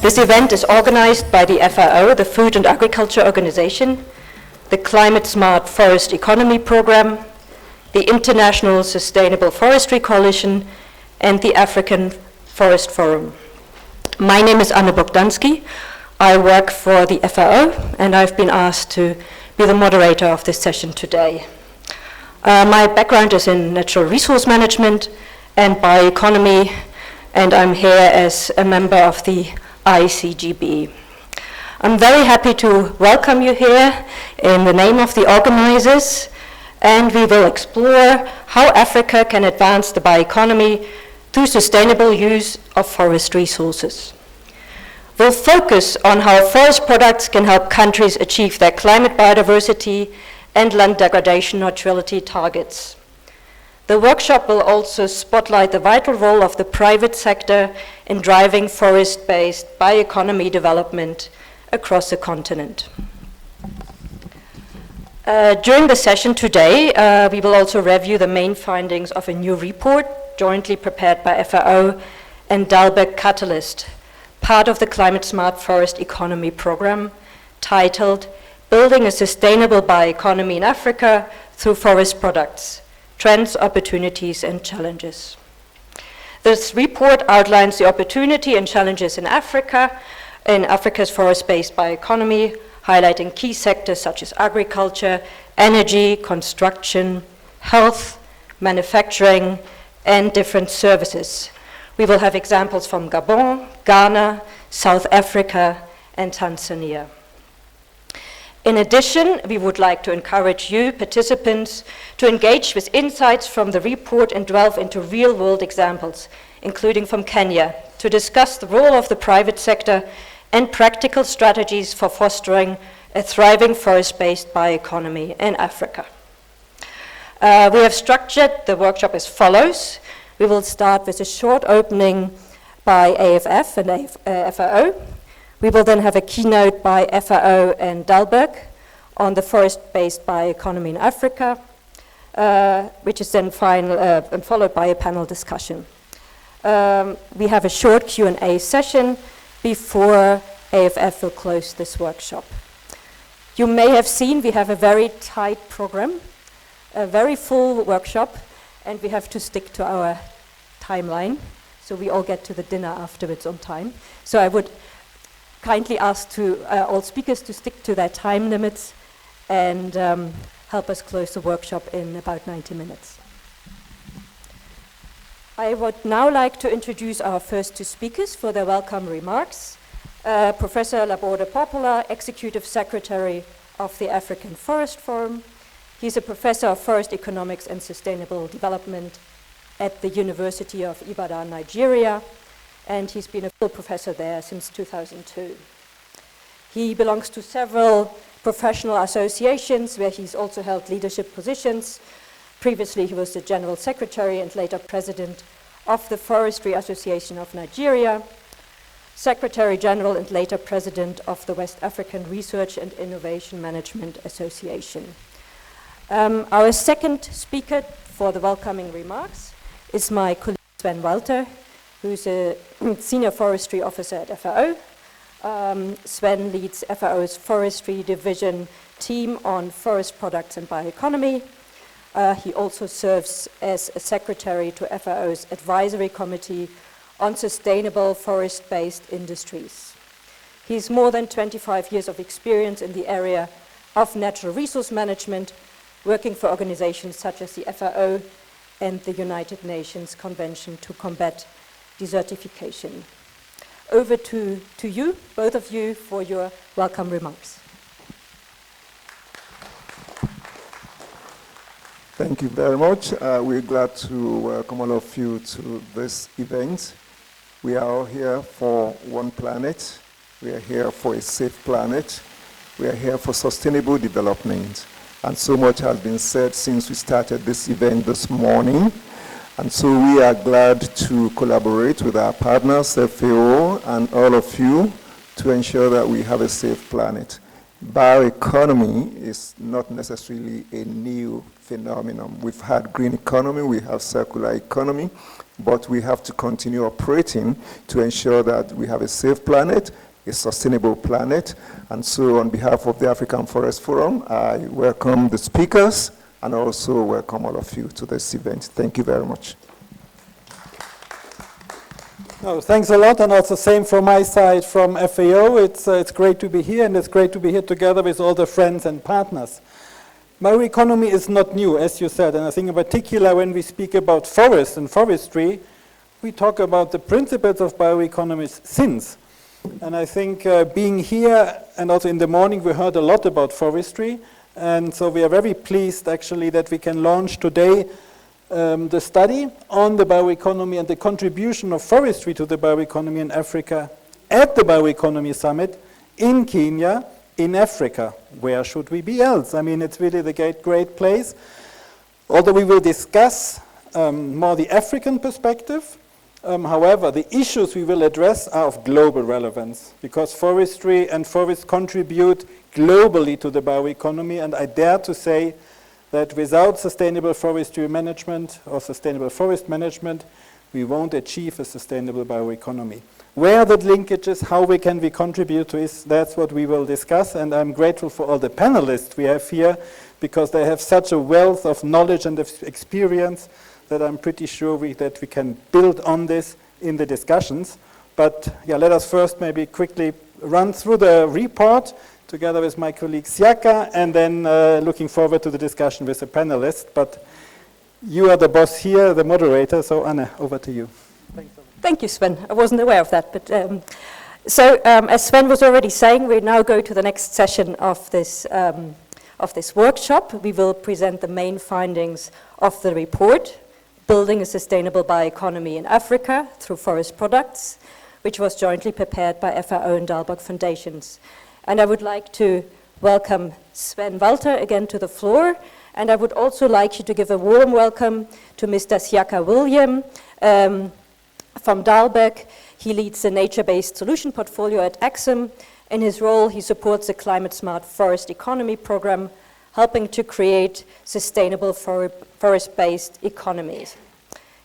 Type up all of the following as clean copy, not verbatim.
This event is organized by the FAO, the Food and Agriculture Organization, the Climate Smart Forest Economy Program, the International Sustainable Forestry Coalition, and the African Forest Forum. My name is Anna Bogdanski. I work for the FAO, and I've been asked to be the moderator of this session today. My background is in natural resource management and bioeconomy, and I'm here as a member of the ICGB. I'm very happy to welcome you here in the name of the organizers, and we will explore how Africa can advance the bioeconomy through sustainable use of forest resources. We'll focus on how forest products can help countries achieve their climate biodiversity and land degradation neutrality targets. The workshop will also spotlight the vital role of the private sector in driving forest-based bioeconomy development across the continent. During the session today, we will also review the main findings of a new report jointly prepared by FAO and Dalberg Catalyst, part of the Climate Smart Forest Economy Program, titled Building a Sustainable Bioeconomy in Africa Through Forest Products, Trends, Opportunities, and Challenges. This report outlines the opportunity and challenges in Africa's forest-based bioeconomy, highlighting key sectors such as agriculture, energy, construction, health, manufacturing, and different services. We will have examples from Gabon, Ghana, South Africa, and Tanzania. In addition, we would like to encourage you, participants, to engage with insights from the report and delve into real-world examples, including from Kenya, to discuss the role of the private sector and practical strategies for fostering a thriving forest-based bioeconomy in Africa. We have structured the workshop as follows. We will start with a short opening by AFF and FAO. We will then have a keynote by FAO and Dalberg on the forest-based bioeconomy in Africa, which is then followed by a panel discussion. We have a short Q&A session before AFF will close this workshop. You may have seen we have a very tight program, a very full workshop, and we have to stick to our timeline, so we all get to the dinner afterwards on time. So I would kindly ask all speakers to stick to their time limits and help us close the workshop in about 90 minutes. I would now like to introduce our first two speakers for their welcome remarks. Professor Laborde Popola, Executive Secretary of the African Forest Forum. He's a professor of forest economics and sustainable development at the University of Ibadan, Nigeria, and he's been a full professor there since 2002. He belongs to several professional associations where he's also held leadership positions. Previously, he was the General Secretary and later President of the Forestry Association of Nigeria, Secretary General and later President of the West African Research and Innovation Management Association. Our second speaker for the welcoming remarks is my colleague Sven Walter, who's a senior forestry officer at FAO. Sven leads FAO's forestry division team on forest products and bioeconomy. He also serves as a secretary to FAO's advisory committee on sustainable forest-based industries. He has more than 25 years of experience in the area of natural resource management, working for organizations such as the FAO and the United Nations Convention to Combat Desertification. Over to you, both of you, for your welcome remarks. Thank you very much. We're glad to welcome all of you to this event. We are all here for one planet. We are here for a safe planet. We are here for sustainable development. And so much has been said since we started this event this morning. And so we are glad to collaborate with our partners, FAO, and all of you to ensure that we have a safe planet. bioeconomy is not necessarily a new phenomenon. We've had green economy, we have circular economy, but we have to continue operating to ensure that we have a safe planet, a sustainable planet. And so on behalf of the African Forest Forum, I welcome the speakers and also welcome all of you to this event. Thank you very much. Oh, thanks a lot, and also same from my side from FAO. It's great to be here, and it's great to be here together with all the friends and partners. Bioeconomy is not new, as you said, and I think in particular when we speak about forests and forestry, we talk about the principles of bioeconomy since. And I think being here, and also in the morning, we heard a lot about forestry, and so we are very pleased actually that we can launch today the study on the bioeconomy and the contribution of forestry to the bioeconomy in Africa at the Bioeconomy Summit in Kenya, in Africa. Where should we be else? I mean, it's really the great place. Although we will discuss more the African perspective, however, the issues we will address are of global relevance because forestry and forests contribute globally to the bioeconomy, and I dare to say that without sustainable forestry management or sustainable forest management, we won't achieve a sustainable bioeconomy. Where are the linkages, how we contribute to this, that's what we will discuss, and I'm grateful for all the panelists we have here because they have such a wealth of knowledge and experience that I'm pretty sure that we can build on this in the discussions. But yeah, let us first maybe quickly run through the report together with my colleague Siaka, and then looking forward to the discussion with the panelists. But you are the boss here, the moderator, so Anna, over to you. Thank you, Sven. I wasn't aware of that. But as Sven was already saying, we now go to the next session of this workshop. We will present the main findings of the report, Building a Sustainable Bioeconomy in Africa Through Forest Products, which was jointly prepared by FAO and Dalberg Foundations. And I would like to welcome Sven Walter again to the floor. And I would also like you to give a warm welcome to Mr. Siaka William from Dalberg. He leads the nature-based solution portfolio at Axum. In his role, he supports the climate-smart forest economy program, helping to create sustainable forest-based economies.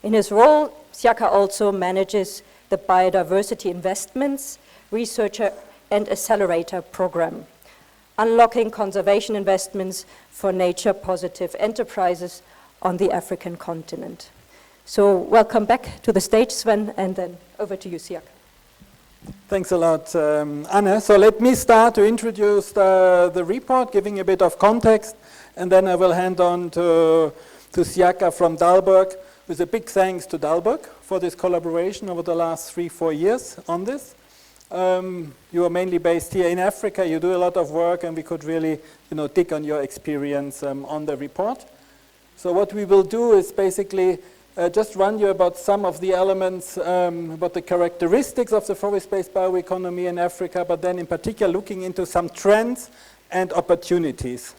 In his role, Siaka also manages the biodiversity investments, researcher and accelerator program, unlocking conservation investments for nature-positive enterprises on the African continent. So welcome back to the stage, Sven, and then over to you, Siaka. Thanks a lot, Anna. So let me start to introduce the report, giving a bit of context, and then I will hand on to Siaka from Dalberg, with a big thanks to Dalberg for this collaboration over the last 3-4 years on this. You are mainly based here in Africa, you do a lot of work, and we could really dig on your experience on the report. So what we will do is basically just run you about some of the elements, about the characteristics of the forest-based bioeconomy in Africa, but then in particular looking into some trends and opportunities.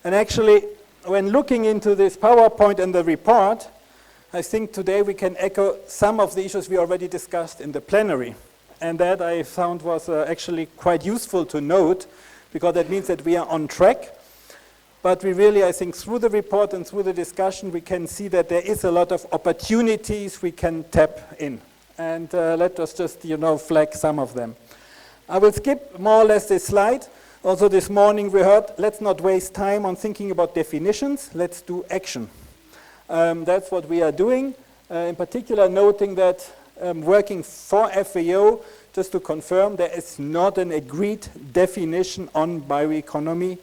And actually, when looking into this PowerPoint and the report, I think today we can echo some of the issues we already discussed in the plenary. And that I found was actually quite useful to note, because that means that we are on track. But we really, I think, through the report and through the discussion, we can see that there is a lot of opportunities we can tap in. And let us just, flag some of them. I will skip more or less this slide. Also this morning we heard, let's not waste time on thinking about definitions, let's do action. That's what we are doing. In particular, noting that working for FAO, just to confirm, there is not an agreed definition on bioeconomy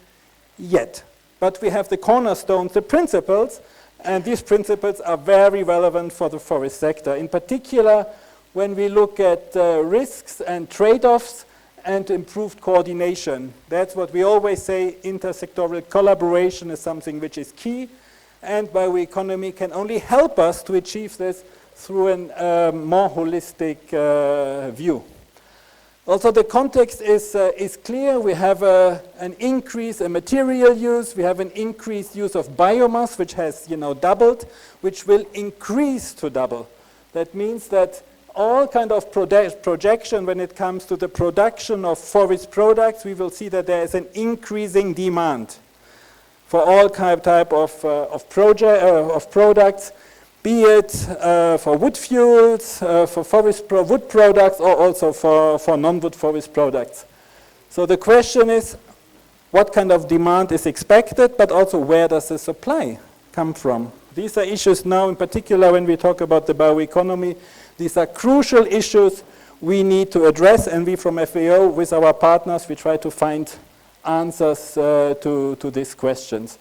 yet. But we have the cornerstones, the principles, and these principles are very relevant for the forest sector. In particular, when we look at risks and trade-offs and improved coordination. That's what we always say, intersectoral collaboration is something which is key, and bioeconomy can only help us to achieve this through a more holistic view. Also, the context is clear. We have an increase in material use. We have an increased use of biomass, which has doubled, which will increase to double. That means that all kind of projection when it comes to the production of forest products, we will see that there is an increasing demand for all type of products, be it for wood fuels, for wood products, or also for non-wood forest products. So the question is, what kind of demand is expected, but also where does the supply come from? These are issues now, in particular, when we talk about the bioeconomy. These are crucial issues we need to address, and we from FAO, with our partners, we try to find answers to these questions.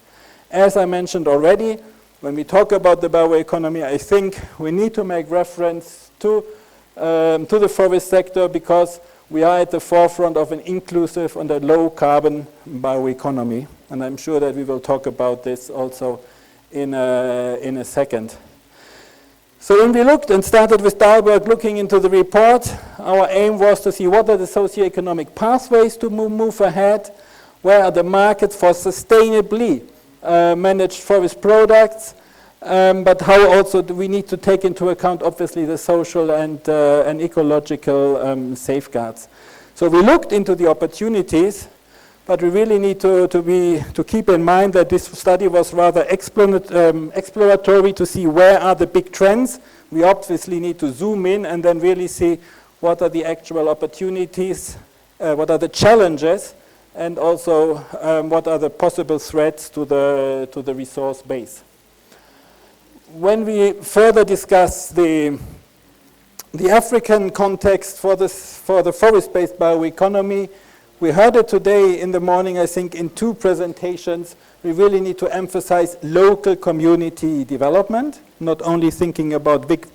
As I mentioned already, when we talk about the bioeconomy, I think we need to make reference to the forest sector, because we are at the forefront of an inclusive and a low-carbon bioeconomy, and I'm sure that we will talk about this also in a second. So when we looked and started with Dalberg looking into the report, our aim was to see what are the socioeconomic pathways to move ahead, where are the markets for sustainably managed forest products, but how also do we need to take into account, obviously, the social and ecological safeguards. So we looked into the opportunities, but we really need to keep in mind that this study was rather exploratory to see where are the big trends. We obviously need to zoom in and then really see what are the actual opportunities, what are the challenges, and also what are the possible threats to the resource base. When we further discuss the African context for the forest-based bioeconomy, we heard it today in the morning, I think, in two presentations. We really need to emphasize local community development, not only thinking about big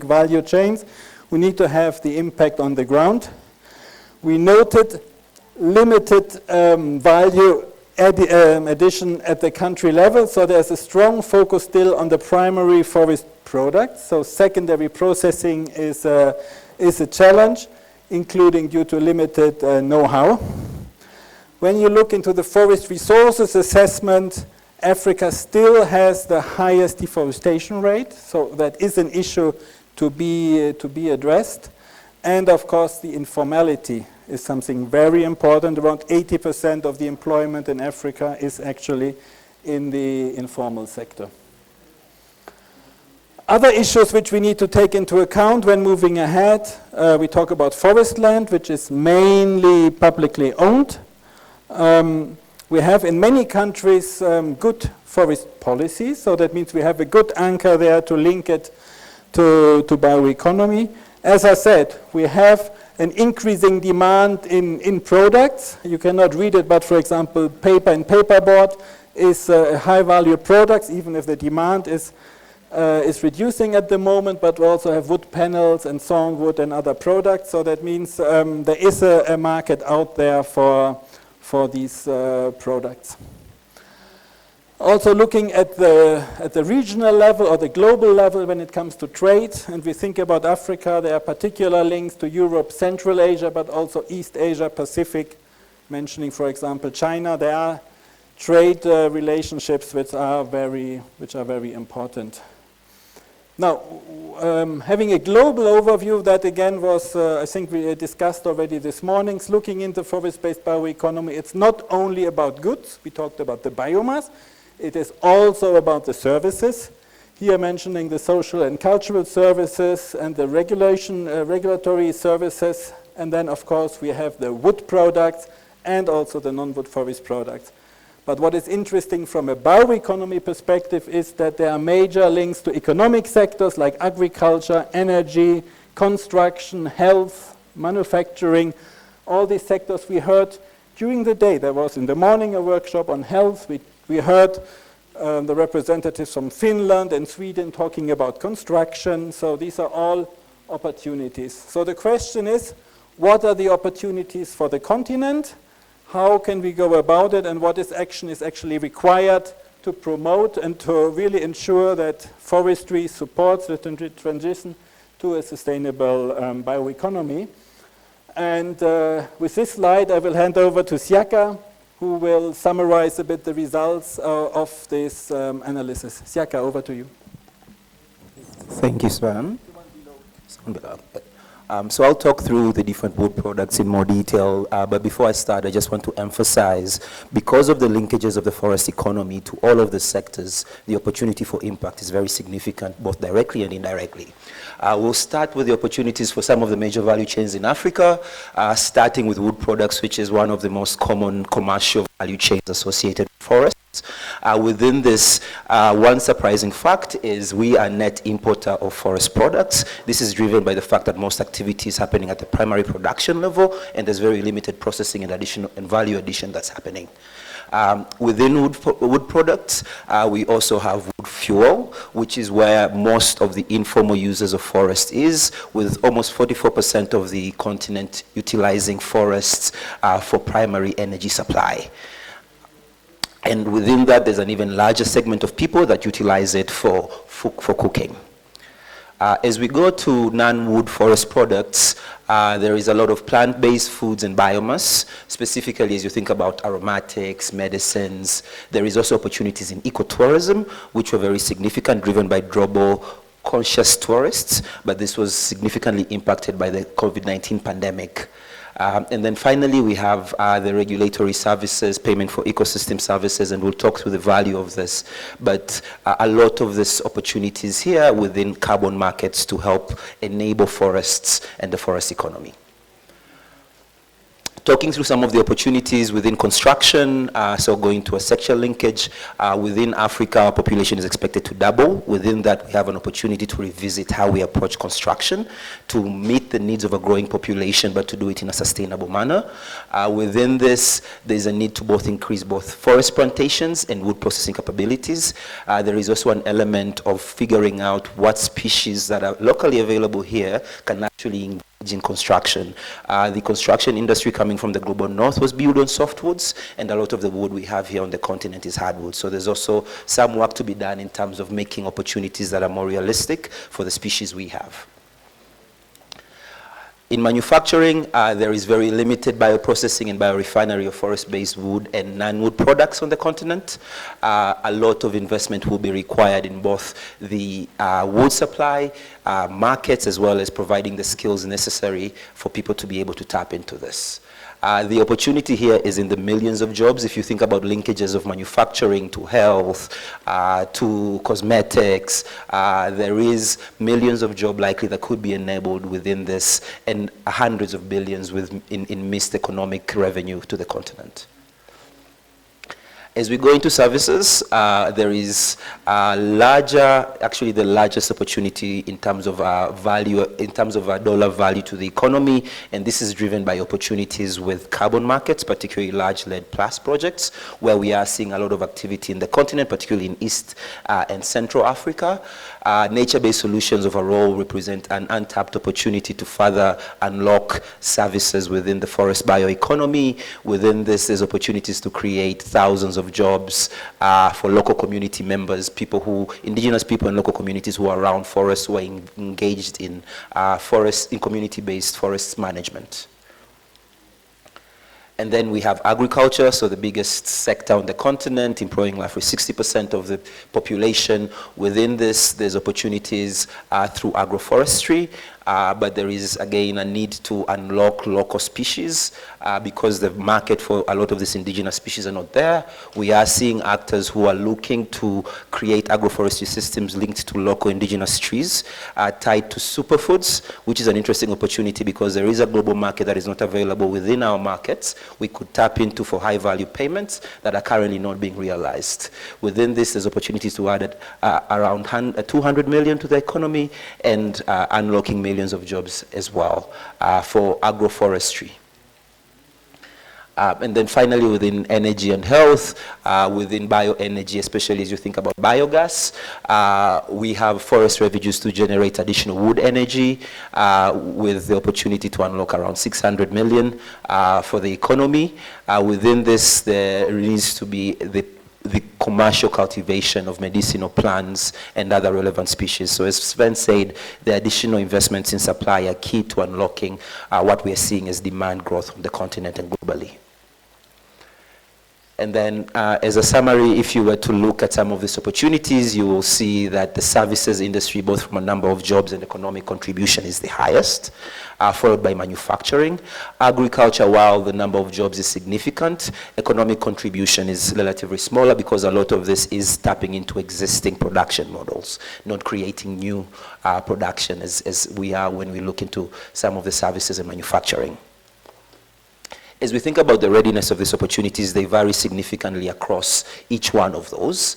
value chains. We need to have the impact on the ground. We noted limited value addition at the country level, so there's a strong focus still on the primary forest products. So secondary processing is a challenge, including due to limited know-how. When you look into the forest resources assessment, Africa still has the highest deforestation rate, so that is an issue to be addressed. And of course, the informality is something very important. Around 80% of the employment in Africa is actually in the informal sector. Other issues which we need to take into account when moving ahead, we talk about forest land, which is mainly publicly owned. We have in many countries good forest policies, so that means we have a good anchor there to link it to bioeconomy. As I said, we have an increasing demand in products. You cannot read it, but for example, paper and paperboard is a high-value product, even if the demand is reducing at the moment, but we also have wood panels and songwood and other products. So that means there is a market out there for these products. Also looking at the regional level or the global level when it comes to trade, and we think about Africa, there are particular links to Europe, Central Asia, but also East Asia, Pacific, mentioning, for example, China. There are trade relationships which are very important. Now, having a global overview, that again was, I think we discussed already this morning, looking into forest-based bioeconomy. It's not only about goods, we talked about the biomass, it is also about the services. Here mentioning the social and cultural services and the regulatory services, and then of course we have the wood products and also the non-wood forest products. But what is interesting from a bioeconomy perspective is that there are major links to economic sectors like agriculture, energy, construction, health, manufacturing. All these sectors we heard during the day. There was in the morning a workshop on health. We heard the representatives from Finland and Sweden talking about construction. So these are all opportunities. So the question is, what are the opportunities for the continent? How can we go about it, and what action is actually required to promote and to really ensure that forestry supports the transition to a sustainable bioeconomy? And with this slide, I will hand over to Siaka, who will summarize a bit the results of this analysis. Siaka, over to you. Thank you, Sven. So I'll talk through the different wood products in more detail, but before I start, I just want to emphasize, because of the linkages of the forest economy to all of the sectors, the opportunity for impact is very significant, both directly and indirectly. We'll start with the opportunities for some of the major value chains in Africa, starting with wood products, which is one of the most common commercial value chains associated with forests. Within this, one surprising fact is we are net importer of forest products. This is driven by the fact that most activity is happening at the primary production level, and there's very limited processing and value addition that's happening. Within wood products, we also have wood fuel, which is where most of the informal users of forest is, with almost 44% of the continent utilizing forests for primary energy supply. And within that, there's an even larger segment of people that utilize it for cooking. As we go to non-wood forest products, there is a lot of plant-based foods and biomass, specifically as you think about aromatics, medicines. There is also opportunities in ecotourism, which were very significant, driven by conscious tourists, but this was significantly impacted by the COVID-19 pandemic. And then finally, we have the regulatory services, payment for ecosystem services, and we'll talk through the value of this. But a lot of these opportunities here within carbon markets to help enable forests and the forest economy. Talking through some of the opportunities within construction, so going to a sector linkage, within Africa, our population is expected to double. Within that, we have an opportunity to revisit how we approach construction to meet the needs of a growing population, but to do it in a sustainable manner. Within this, there's a need to increase both forest plantations and wood processing capabilities. There is also an element of figuring out what species that are locally available here can actually engage in construction. The construction industry coming from the global north was built on softwoods, and a lot of the wood we have here on the continent is hardwood. So there's also some work to be done in terms of making opportunities that are more realistic for the species we have. In manufacturing, there is very limited bioprocessing and biorefinery of forest-based wood and non-wood products on the continent. A lot of investment will be required in both the wood supply, markets, as well as providing the skills necessary for people to be able to tap into this. The opportunity here is in the millions of jobs. If you think about linkages of manufacturing to health, to cosmetics, there is millions of jobs likely that could be enabled within this, and hundreds of billions in missed economic revenue to the continent. As we go into services, there is actually the largest opportunity in terms of value, in terms of dollar value to the economy, and this is driven by opportunities with carbon markets, particularly large lead plus projects, where we are seeing a lot of activity in the continent, particularly in East and Central Africa. Nature-based solutions overall represent an untapped opportunity to further unlock services within the forest bioeconomy. Within this, there's opportunities to create thousands of jobs for local community members, indigenous people and local communities who are around forests, who are engaged in community-based forest management. And then we have agriculture, so the biggest sector on the continent, employing roughly 60% of the population. Within this, there's opportunities through agroforestry, but there is, again, a need to unlock local species because the market for a lot of these indigenous species are not there. We are seeing actors who are looking to create agroforestry systems linked to local indigenous trees tied to superfoods, which is an interesting opportunity because there is a global market that is not available within our markets. We could tap into for high-value payments that are currently not being realized. Within this, there's opportunities to add around 200 million to the economy and unlocking millions of jobs as well for agroforestry. And then finally, within energy and health, within bioenergy, especially as you think about biogas, we have forest residues to generate additional wood energy with the opportunity to unlock around 600 million for the economy. Within this, there needs to be the commercial cultivation of medicinal plants and other relevant species. So as Sven said, the additional investments in supply are key to unlocking what we are seeing as demand growth on the continent and globally. And then as a summary, if you were to look at some of these opportunities, you will see that the services industry, both from a number of jobs and economic contribution, is the highest, followed by manufacturing. Agriculture, while the number of jobs is significant, economic contribution is relatively smaller because a lot of this is tapping into existing production models, not creating new production as we are when we look into some of the services and manufacturing. As we think about the readiness of these opportunities, they vary significantly across each one of those.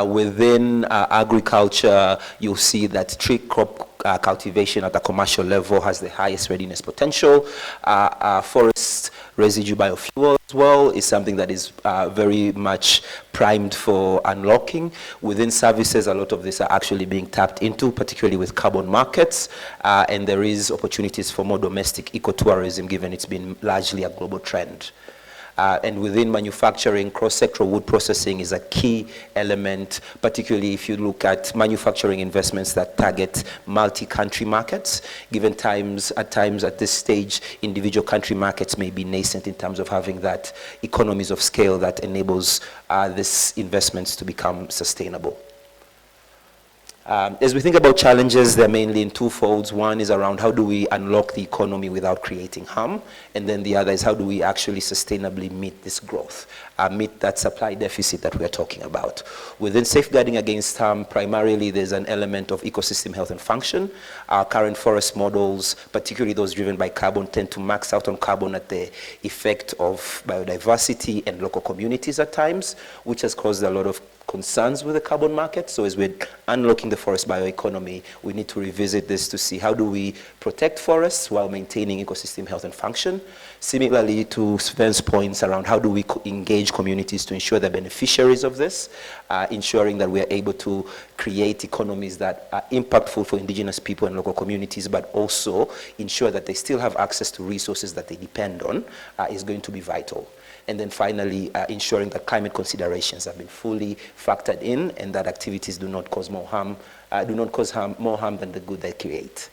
Within agriculture, you'll see that tree crop cultivation at a commercial level has the highest readiness potential. Forest residue biofuel as well is something that is very much primed for unlocking. Within services, a lot of these are actually being tapped into, particularly with carbon markets, and there is opportunities for more domestic ecotourism, given it's been largely a global trend. And within manufacturing, cross-sectoral wood processing is a key element, particularly if you look at manufacturing investments that target multi-country markets. Given at times at this stage, individual country markets may be nascent in terms of having that economies of scale that enables these investments to become sustainable. As we think about challenges, they're mainly in two folds. One is around how do we unlock the economy without creating harm, and then the other is how do we actually sustainably meet this growth, meet that supply deficit that we're talking about. Within safeguarding against harm, primarily there's an element of ecosystem health and function. Our current forest models, particularly those driven by carbon, tend to max out on carbon at the effect of biodiversity and local communities at times, which has caused a lot of concerns with the carbon market. So as we're unlocking the forest bioeconomy, we need to revisit this to see how do we protect forests while maintaining ecosystem health and function. Similarly to Sven's points around how do we engage communities to ensure they're beneficiaries of this, ensuring that we are able to create economies that are impactful for indigenous people and local communities, but also ensure that they still have access to resources that they depend on is going to be vital. And then finally, ensuring that climate considerations have been fully factored in and that activities do not cause more harm, more harm than the good they create.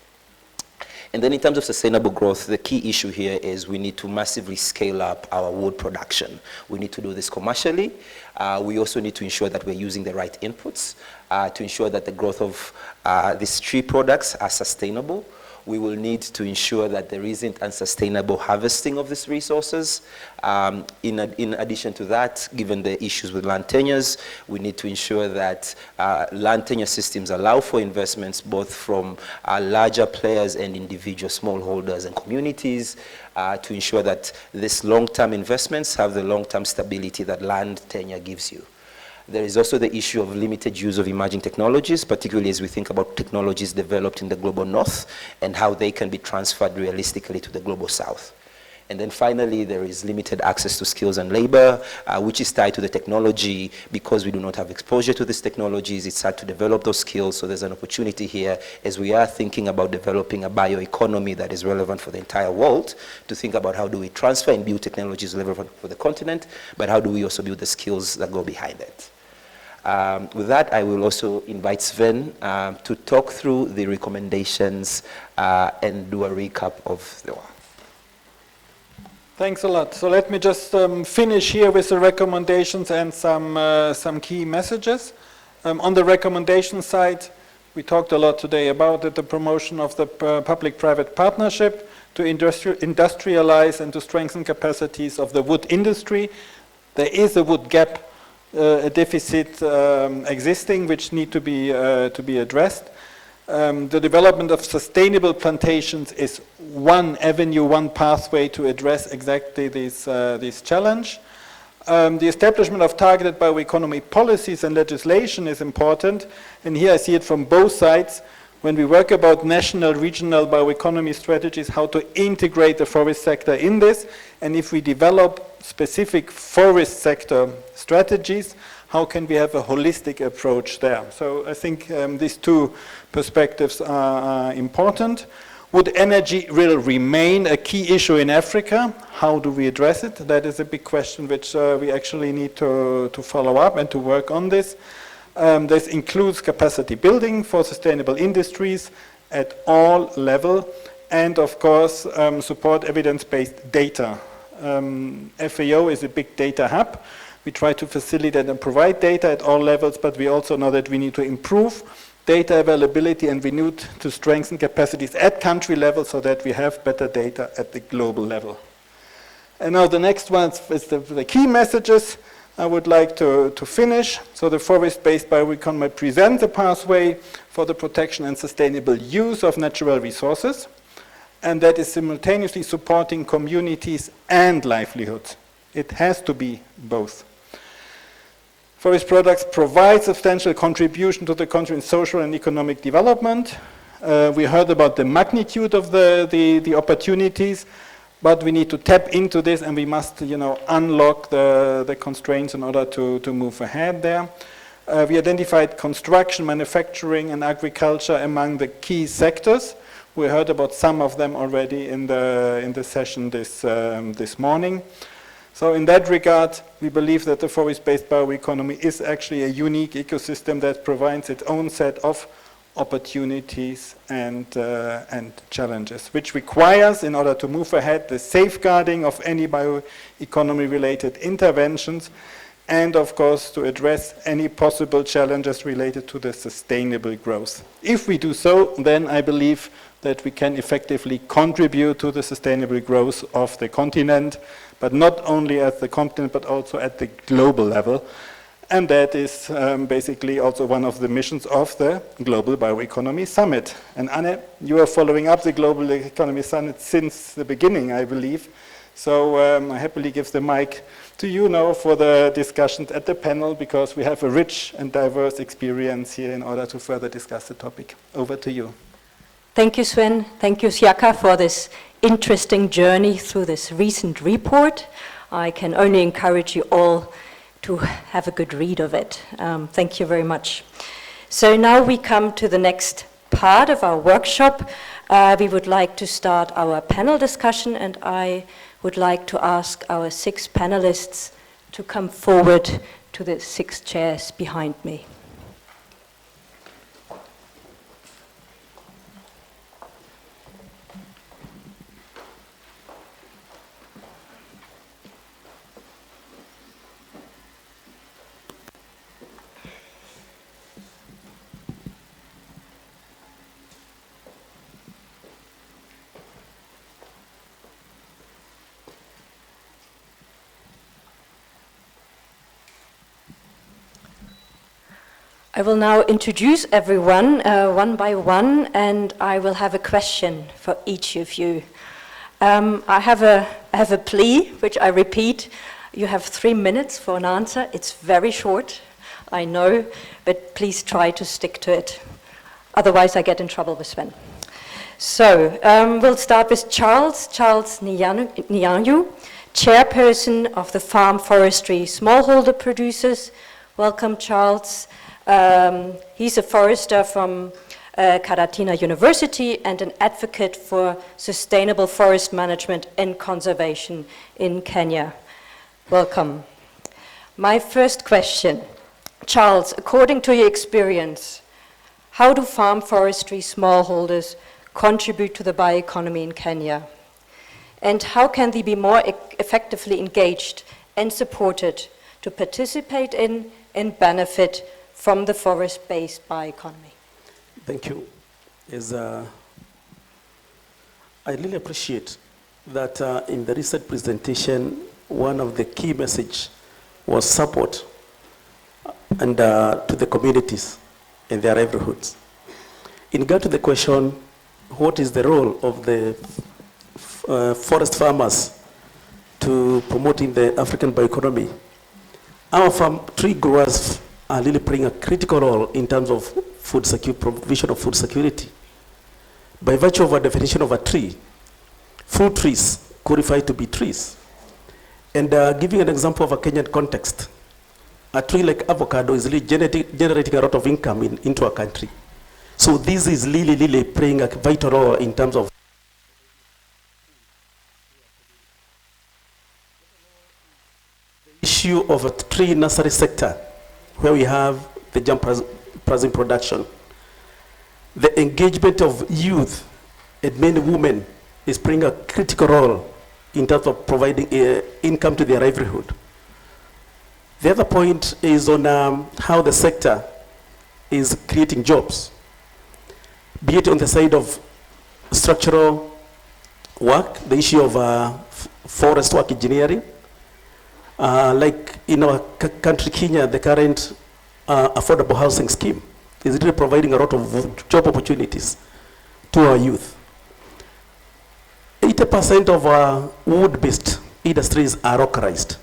And then in terms of sustainable growth, the key issue here is we need to massively scale up our wood production. We need to do this commercially. We also need to ensure that we're using the right inputs to ensure that the growth of these tree products are sustainable. We will need to ensure that there isn't unsustainable harvesting of these resources. In addition to that, given the issues with land tenures, we need to ensure that land tenure systems allow for investments both from larger players and individual smallholders and communities to ensure that these long-term investments have the long-term stability that land tenure gives you. There is also the issue of limited use of emerging technologies, particularly as we think about technologies developed in the global north and how they can be transferred realistically to the global south. And then finally, there is limited access to skills and labor, which is tied to the technology. Because we do not have exposure to these technologies, it's hard to develop those skills. So there's an opportunity here as we are thinking about developing a bioeconomy that is relevant for the entire world to think about how do we transfer and build technologies relevant for the continent, but how do we also build the skills that go behind it. With that, I will also invite Sven to talk through the recommendations and do a recap of the work. Thanks a lot. So let me just finish here with the recommendations and some key messages. On the recommendation side, we talked a lot today about it, the promotion of the public-private partnership to industrialize and to strengthen capacities of the wood industry. There is a wood gap, a deficit existing, which need to be addressed. The development of sustainable plantations is one avenue, one pathway to address exactly this challenge. The establishment of targeted bioeconomy policies and legislation is important, and here I see it from both sides. When we work about national, regional bioeconomy strategies, how to integrate the forest sector in this, and if we develop specific forest sector strategies, how can we have a holistic approach there? So I think these two perspectives are important. Wood energy will remain a key issue in Africa. How do we address it? That is a big question which we actually need to follow up and to work on this. This includes capacity building for sustainable industries at all levels, and of course support evidence-based data. FAO is a big data hub. We try to facilitate and provide data at all levels, but we also know that we need to improve data availability, and we need to strengthen capacities at country level so that we have better data at the global level. And now the next one is the key messages I would like to finish. So the forest-based bioeconomy presents a pathway for the protection and sustainable use of natural resources, and that is simultaneously supporting communities and livelihoods. It has to be both. Forest products provide substantial contribution to the country's social and economic development. We heard about the magnitude of the opportunities, but we need to tap into this, and we must, unlock the constraints in order to move ahead there. We identified construction, manufacturing, and agriculture among the key sectors. We heard about some of them already in the session this morning. So in that regard, we believe that the forest-based bioeconomy is actually a unique ecosystem that provides its own set of opportunities and challenges, which requires, in order to move ahead, the safeguarding of any bioeconomy-related interventions, and of course to address any possible challenges related to the sustainable growth. If we do so, then I believe that we can effectively contribute to the sustainable growth of the continent, but not only at the continent, but also at the global level. And that is basically also one of the missions of the Global Bioeconomy Summit. And Anne, you are following up the Global Economy Summit since the beginning, I believe. So I happily give the mic to you now for the discussions at the panel, because we have a rich and diverse experience here in order to further discuss the topic. Over to you. Thank you, Sven. Thank you, Siaka, for this interesting journey through this recent report. I can only encourage you all to have a good read of it. Thank you very much. So now we come to the next part of our workshop. We would like to start our panel discussion, and I would like to ask our 6 panelists to come forward to the 6 chairs behind me. I will now introduce everyone one by one, and I will have a question for each of you. I have a plea, which I repeat. You have 3 minutes for an answer. It's very short, I know, but please try to stick to it. Otherwise, I get in trouble with Sven. So we'll start with Charles Nyanyu, chairperson of the Farm Forestry Smallholder Producers. Welcome, Charles. He's a forester from Karatina University and an advocate for sustainable forest management and conservation in Kenya. Welcome. My first question, Charles, according to your experience, how do farm forestry smallholders contribute to the bioeconomy in Kenya? And how can they be more effectively engaged and supported to participate in and benefit from the forest-based bioeconomy? Thank you. I really appreciate that in the recent presentation, one of the key messages was support and to the communities and their livelihoods. In regard to the question, what is the role of the forest farmers to promoting the African bioeconomy? Our tree growers are really playing a critical role in terms of provision of food security. By virtue of a definition of a tree, fruit trees qualify to be trees. And giving an example of a Kenyan context, a tree like avocado is really generating a lot of income into a country. So this is really playing a vital role in terms of the issue of a tree nursery sector, where we have the germplasm production. The engagement of youth and men and women is playing a critical role in terms of providing income to their livelihood. The other point is on how the sector is creating jobs, be it on the side of structural work, the issue of forest work engineering. Like in our country, Kenya, the current affordable housing scheme is really providing a lot of job opportunities to our youth. 80% of our wood-based industries are localized.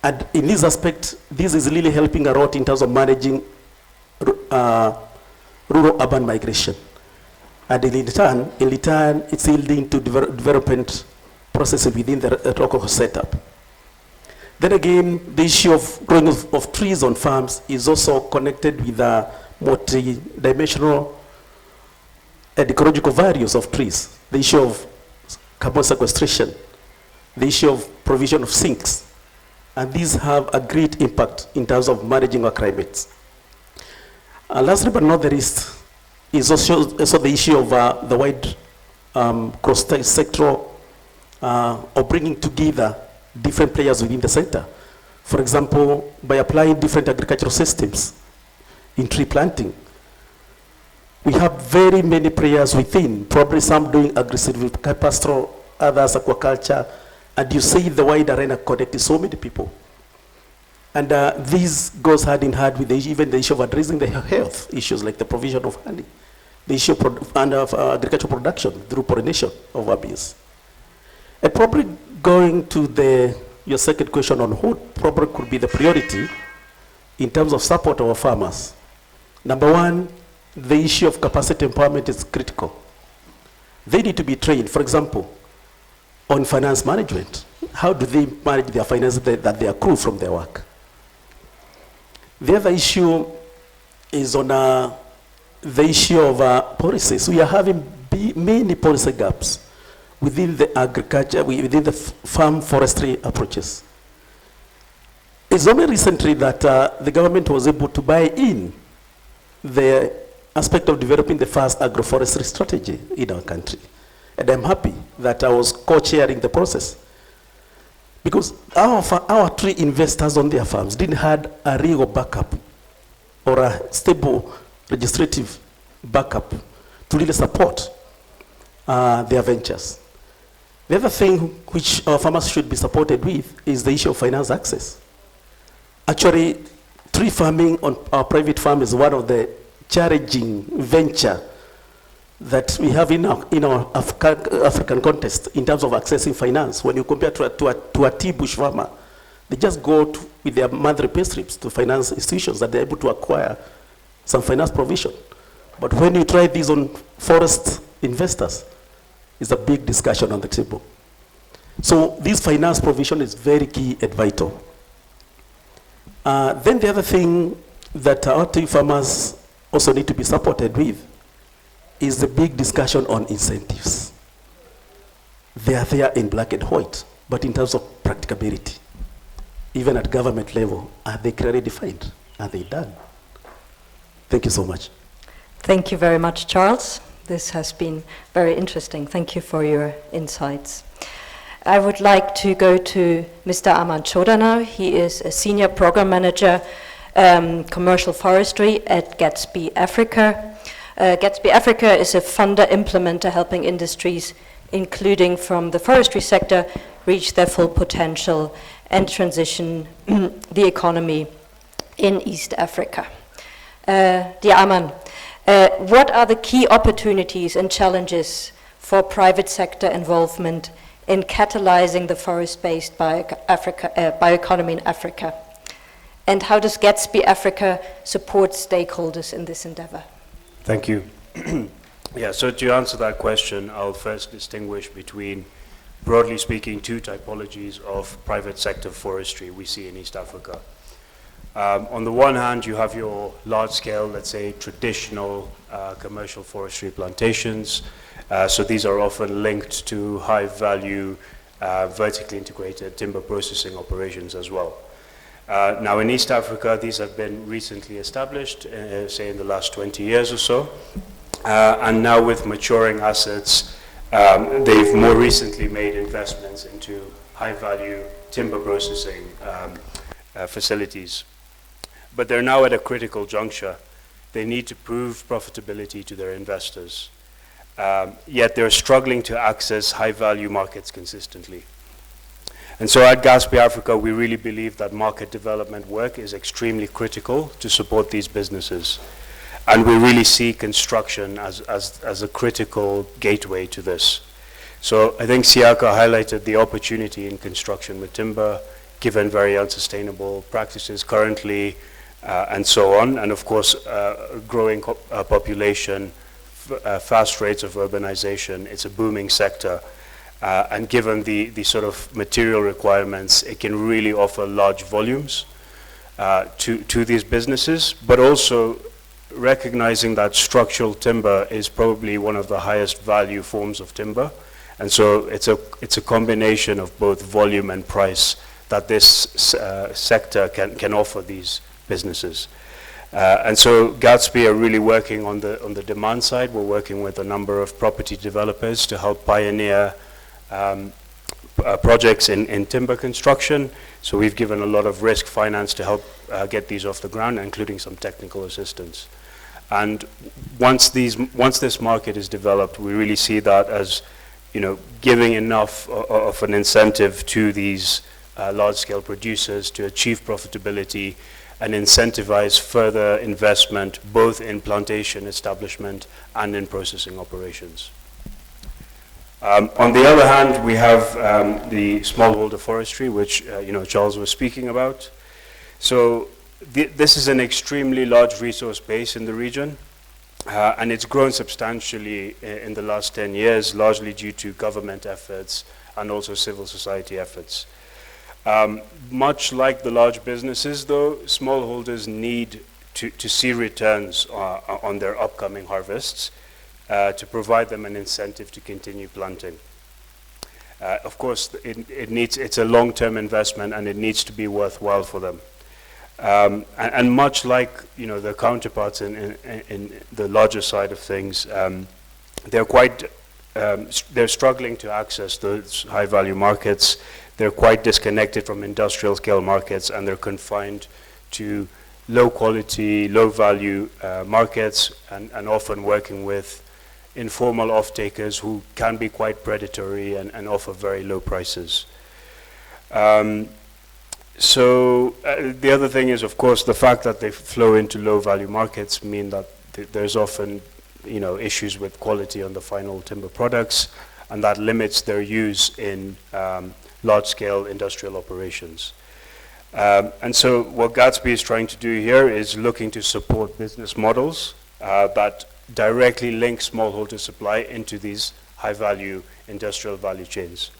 And in this aspect, this is really helping a lot in terms of managing rural-urban migration. And in return, it's yielding to development processes within the local setup. Then again, the issue of growing of trees on farms is also connected with the multi-dimensional and ecological values of trees. The issue of carbon sequestration, the issue of provision of sinks. And these have a great impact in terms of managing our climates. Lastly but not the least, is also the issue of the wide cross-sectoral or bringing together different players within the sector. For example, by applying different agricultural systems in tree planting, we have very many players within, probably some doing agricultural, pastoral, others aquaculture, and you see the wide arena connecting so many people. And this goes hand in hand with even the issue of addressing the health issues like the provision of honey, the issue of agricultural production through pollination of our bees. And probably going to your second question on what probably could be the priority in terms of support of our farmers. Number one, the issue of capacity empowerment is critical. They need to be trained, for example, on finance management. How do they manage their finances that they accrue from their work? The other issue is on the issue of policies. We are having many policy gaps within the agriculture, within the farm forestry approaches. It's only recently that the government was able to buy in the aspect of developing the first agroforestry strategy in our country. And I'm happy that I was co-chairing the process. Because our tree investors on their farms didn't have a real backup or a stable legislative backup to really support their ventures. The other thing which our farmers should be supported with is the issue of finance access. Actually, tree farming on our private farm is one of the challenging venture that we have in our African context in terms of accessing finance. When you compare to a tea bush farmer, they just go with their monthly pay slips to finance institutions that they're able to acquire some finance provision. But when you try this on forest investors, it's a big discussion on the table. So this finance provision is very key and vital. Then the other thing that our tea farmers also need to be supported with is the big discussion on incentives. They are there in black and white, but in terms of practicability, even at government level, are they clearly defined? Are they done? Thank you so much. Thank you very much, Charles. This has been very interesting. Thank you for your insights. I would like to go to Mr. Aman Choda now. He is a Senior Program Manager, Commercial Forestry at Gatsby Africa. Gatsby Africa is a funder implementer helping industries, including from the forestry sector, reach their full potential and transition the economy in East Africa. Dear Aman, what are the key opportunities and challenges for private sector involvement in catalyzing the forest-based bioeconomy in Africa? And how does Gatsby Africa support stakeholders in this endeavor? Thank you. Yeah, so to answer that question, I'll first distinguish between, broadly speaking, two typologies of private sector forestry we see in East Africa. On the one hand, you have your large-scale, let's say, traditional commercial forestry plantations. So these are often linked to high-value, vertically integrated timber processing operations as well. Now in East Africa, these have been recently established, say in the last 20 years or so. And now with maturing assets, they've more recently made investments into high-value timber processing facilities. But they're now at a critical juncture. They need to prove profitability to their investors. Yet they're struggling to access high-value markets consistently. And so at Gatsby Africa, we really believe that market development work is extremely critical to support these businesses. And we really see construction as a critical gateway to this. So I think Siaka highlighted the opportunity in construction with timber, given very unsustainable practices currently, and so on. And of course, growing population, fast rates of urbanization, it's a booming sector. And given the sort of material requirements, it can really offer large volumes to these businesses, but also recognizing that structural timber is probably one of the highest value forms of timber. And so it's a combination of both volume and price that this sector can offer these businesses. And so Gatsby are really working on the demand side. We're working with a number of property developers to help pioneer projects in timber construction. So we've given a lot of risk finance to help get these off the ground, including some technical assistance. And once this market is developed, we really see that as, giving enough of an incentive to these large-scale producers to achieve profitability and incentivize further investment both in plantation establishment and in processing operations. On the other hand, we have the smallholder forestry, which Charles was speaking about. So this is an extremely large resource base in the region, and it's grown substantially in the last 10 years, largely due to government efforts and also civil society efforts. Much like the large businesses, though, smallholders need to see returns on their upcoming harvests to provide them an incentive to continue planting. Of course, it's a long-term investment, and it needs to be worthwhile for them. And much like the counterparts in the larger side of things, they're struggling to access those high-value markets. They're quite disconnected from industrial scale markets, and they're confined to low-quality, low-value markets, and often working with informal off-takers who can be quite predatory and offer very low prices. So the other thing is, of course, the fact that they flow into low-value markets mean that there's often, issues with quality on the final timber products, and that limits their use in large-scale industrial operations. And so what Gatsby is trying to do here is looking to support business models that directly link smallholder supply into these high-value industrial value chains.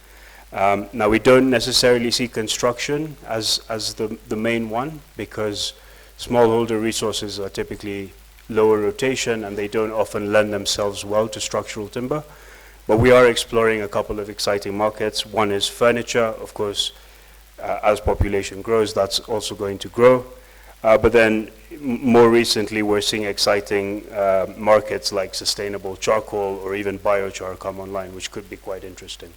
Now, we don't necessarily see construction as the main one, because smallholder resources are typically lower rotation and they don't often lend themselves well to structural timber. But we are exploring a couple of exciting markets. One is furniture. Of course, as population grows, that's also going to grow. But then more recently, we're seeing exciting markets like sustainable charcoal or even biochar come online, which could be quite interesting.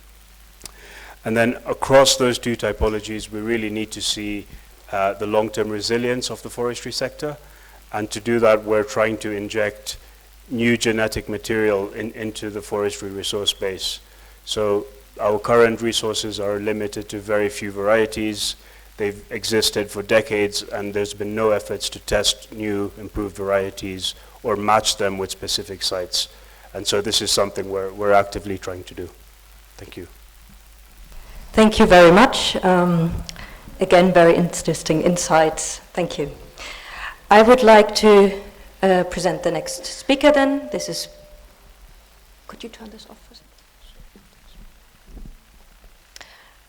And then across those two typologies, we really need to see the long-term resilience of the forestry sector. And to do that, we're trying to inject new genetic material into the forestry resource base. So our current resources are limited to very few varieties. They've existed for decades, and there's been no efforts to test new improved varieties or match them with specific sites. And so this is something we're actively trying to do. Thank you. Thank you very much. Again, very interesting insights. Thank you. I would like to present the next speaker then. This is, could you turn this off for a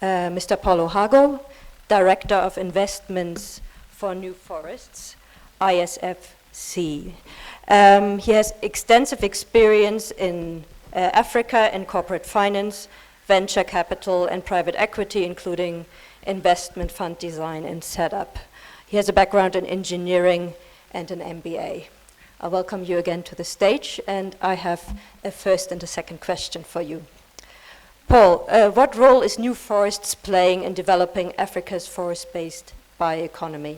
second? Mr. Paulo Hago, Director of Investments for New Forests, ISFC. He has extensive experience in Africa in corporate finance, venture capital, and private equity, including investment fund design and setup. He has a background in engineering and an MBA. I welcome you again to the stage, and I have a first and a second question for you. Paul, what role is New Forests playing in developing Africa's forest-based bioeconomy?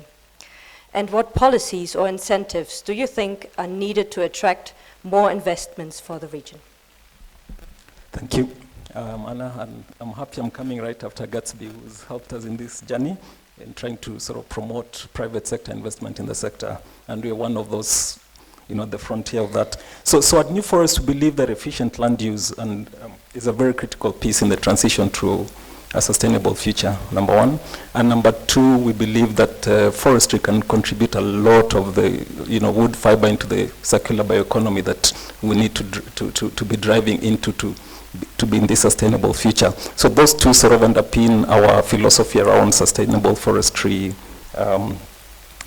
And what policies or incentives do you think are needed to attract more investments for the region? Thank you, Anna, and I'm happy I'm coming right after Gatsby, who's helped us in this journey in trying to sort of promote private sector investment in the sector, and we're one of those, the frontier of that. So at New Forest, we believe that efficient land use and is a very critical piece in the transition to a sustainable future, number one. And number two, we believe that forestry can contribute a lot of the, wood fiber into the circular bioeconomy that we need to be driving into to be in this sustainable future. So those two sort of underpin our philosophy around sustainable forestry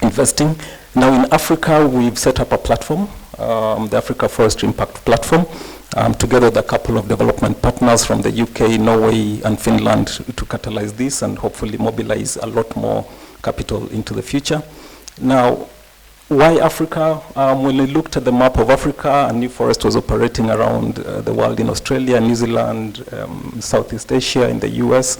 investing. Now in Africa, we've set up a platform, the Africa Forestry Impact Platform, together with a couple of development partners from the UK, Norway, and Finland to catalyze this and hopefully mobilize a lot more capital into the future. Now, why Africa? When we looked at the map of Africa, and New Forest was operating around the world in Australia, New Zealand, Southeast Asia, in the US,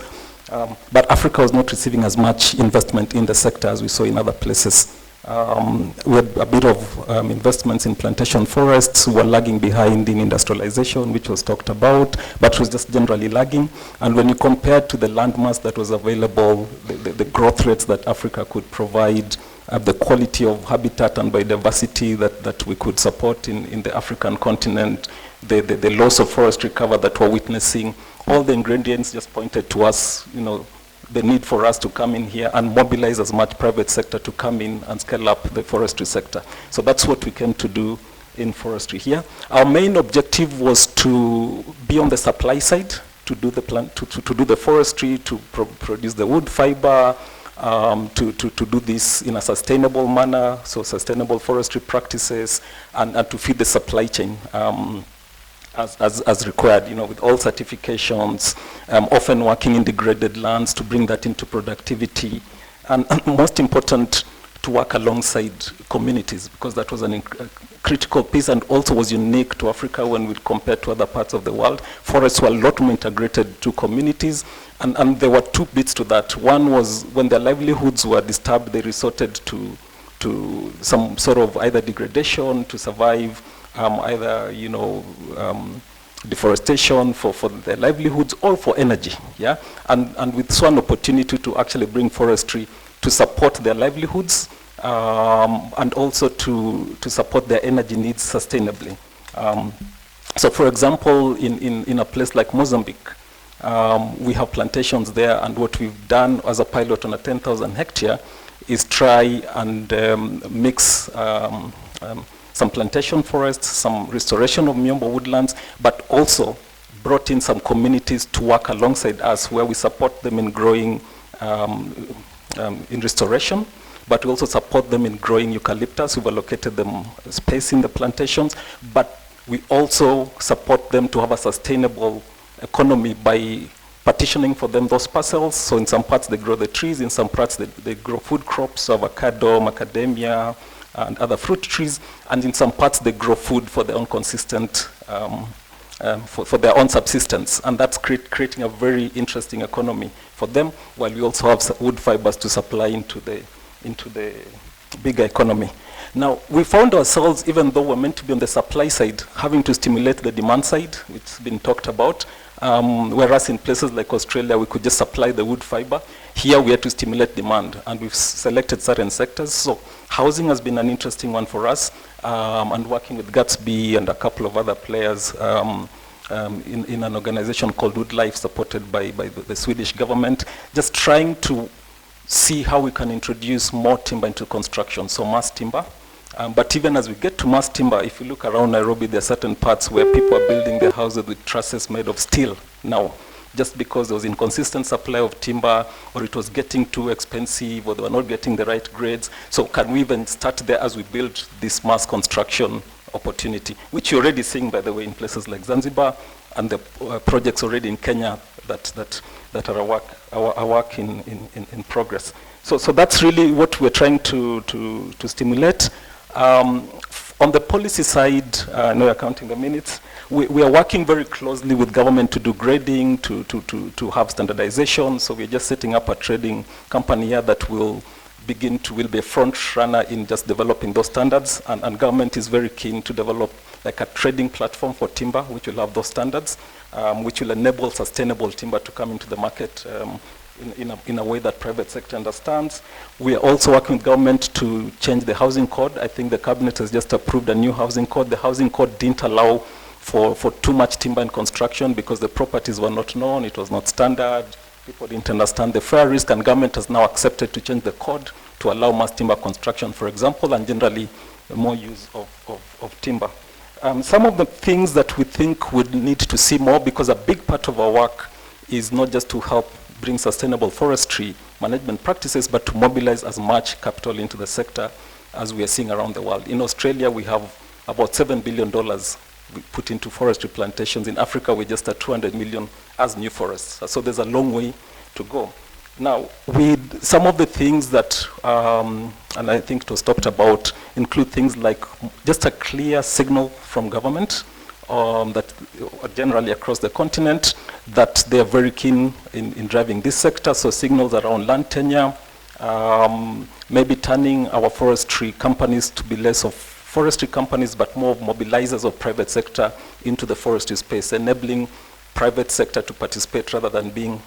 but Africa was not receiving as much investment in the sector as we saw in other places. We had a bit of investments in plantation forests. We were lagging behind in industrialization, which was talked about, but was just generally lagging. And when you compare to the landmass that was available, the growth rates that Africa could provide, the quality of habitat and biodiversity that we could support in the African continent, the loss of forestry cover that we're witnessing, all the ingredients just pointed to us, the need for us to come in here and mobilize as much private sector to come in and scale up the forestry sector. So that's what we came to do in forestry here. Our main objective was to be on the supply side, to do the to do the forestry, to produce the wood fiber, to do this in a sustainable manner, so sustainable forestry practices, and to feed the supply chain. As required, with all certifications, often working in degraded lands to bring that into productivity, and most important, to work alongside communities, because that was a critical piece and also was unique to Africa when we compared to other parts of the world. Forests were a lot more integrated to communities, and there were two bits to that. One was when their livelihoods were disturbed, they resorted to some sort of either degradation to survive, either deforestation for their livelihoods or for energy, and we saw an opportunity to actually bring forestry to support their livelihoods and also to support their energy needs sustainably. So for example, in a place like Mozambique, we have plantations there, and what we've done as a pilot on a 10,000 hectare is try and mix some plantation forests, some restoration of Miombo woodlands, but also brought in some communities to work alongside us, where we support them in growing, in restoration, but we also support them in growing eucalyptus. We've allocated them space in the plantations, but we also support them to have a sustainable economy by partitioning for them those parcels. So in some parts they grow the trees, in some parts they grow food crops, avocado, macadamia, and other fruit trees, and in some parts they grow food for their own consistent, for their own subsistence, and that's creating a very interesting economy for them, while we also have wood fibers to supply into the bigger economy. Now, we found ourselves, even though we're meant to be on the supply side, having to stimulate the demand side, which has been talked about, whereas in places like Australia, we could just supply the wood fiber. Here, we had to stimulate demand, and we've selected certain sectors. So housing has been an interesting one for us, and working with Gatsby and a couple of other players in an organization called Woodlife, supported by the Swedish government, just trying to see how we can introduce more timber into construction, so mass timber. But even as we get to mass timber, if you look around Nairobi, there are certain parts where people are building their houses with trusses made of steel now, just because there was inconsistent supply of timber, or it was getting too expensive, or they were not getting the right grades. So can we even start there as we build this mass construction opportunity, which you're already seeing, by the way, in places like Zanzibar, and the projects already in Kenya that are a work in progress. So that's really what we're trying to stimulate. On the policy side, I know you're counting the minutes, we are working very closely with government to do grading, to have standardization. So we're just setting up a trading company here that will will be a front runner in just developing those standards, and government is very keen to develop like a trading platform for timber, which will have those standards, which will enable sustainable timber to come into the market in a way that private sector understands. We are also working with government to change the housing code. I think the cabinet has just approved a new housing code. The housing code didn't allow for too much timber in construction because the properties were not known, it was not standard, people didn't understand the fair risk, and government has now accepted to change the code to allow mass timber construction, for example, and generally more use of timber. Some of the things that we think would need to see more, because a big part of our work is not just to help bring sustainable forestry management practices, but to mobilize as much capital into the sector as we are seeing around the world. In Australia, we have about $7 billion we put into forestry plantations. In Africa, we're just at 200 million as new forests. So there's a long way to go. Now, with some of the things that, and I think it was talked about, include things like just a clear signal from government that generally across the continent that they are very keen in driving this sector. So signals around land tenure, maybe turning our forestry companies to be less of forestry companies, but more mobilizers of private sector into the forestry space, enabling private sector to participate rather than being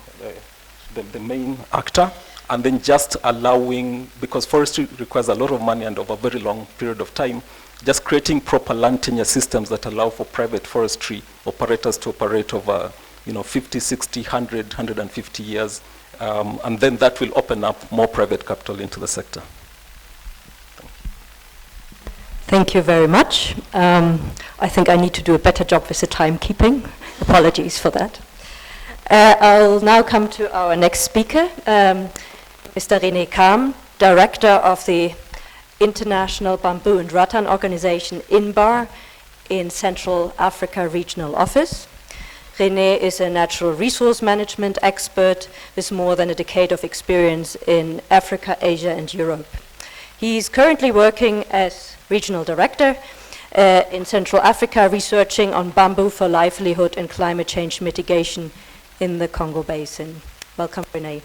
the main actor, and then just allowing, because forestry requires a lot of money and over a very long period of time, just creating proper land tenure systems that allow for private forestry operators to operate over 50, 60, 100, 150 years, and then that will open up more private capital into the sector. Thank you very much. I think I need to do a better job with the timekeeping. Apologies for that. I'll now come to our next speaker, Mr. René Kam, Director of the International Bamboo and Rattan Organization, INBAR, in Central Africa Regional Office. René is a natural resource management expert with more than a decade of experience in Africa, Asia, and Europe. He's currently working as Regional Director in Central Africa, researching on bamboo for livelihood and climate change mitigation in the Congo Basin. Welcome, René.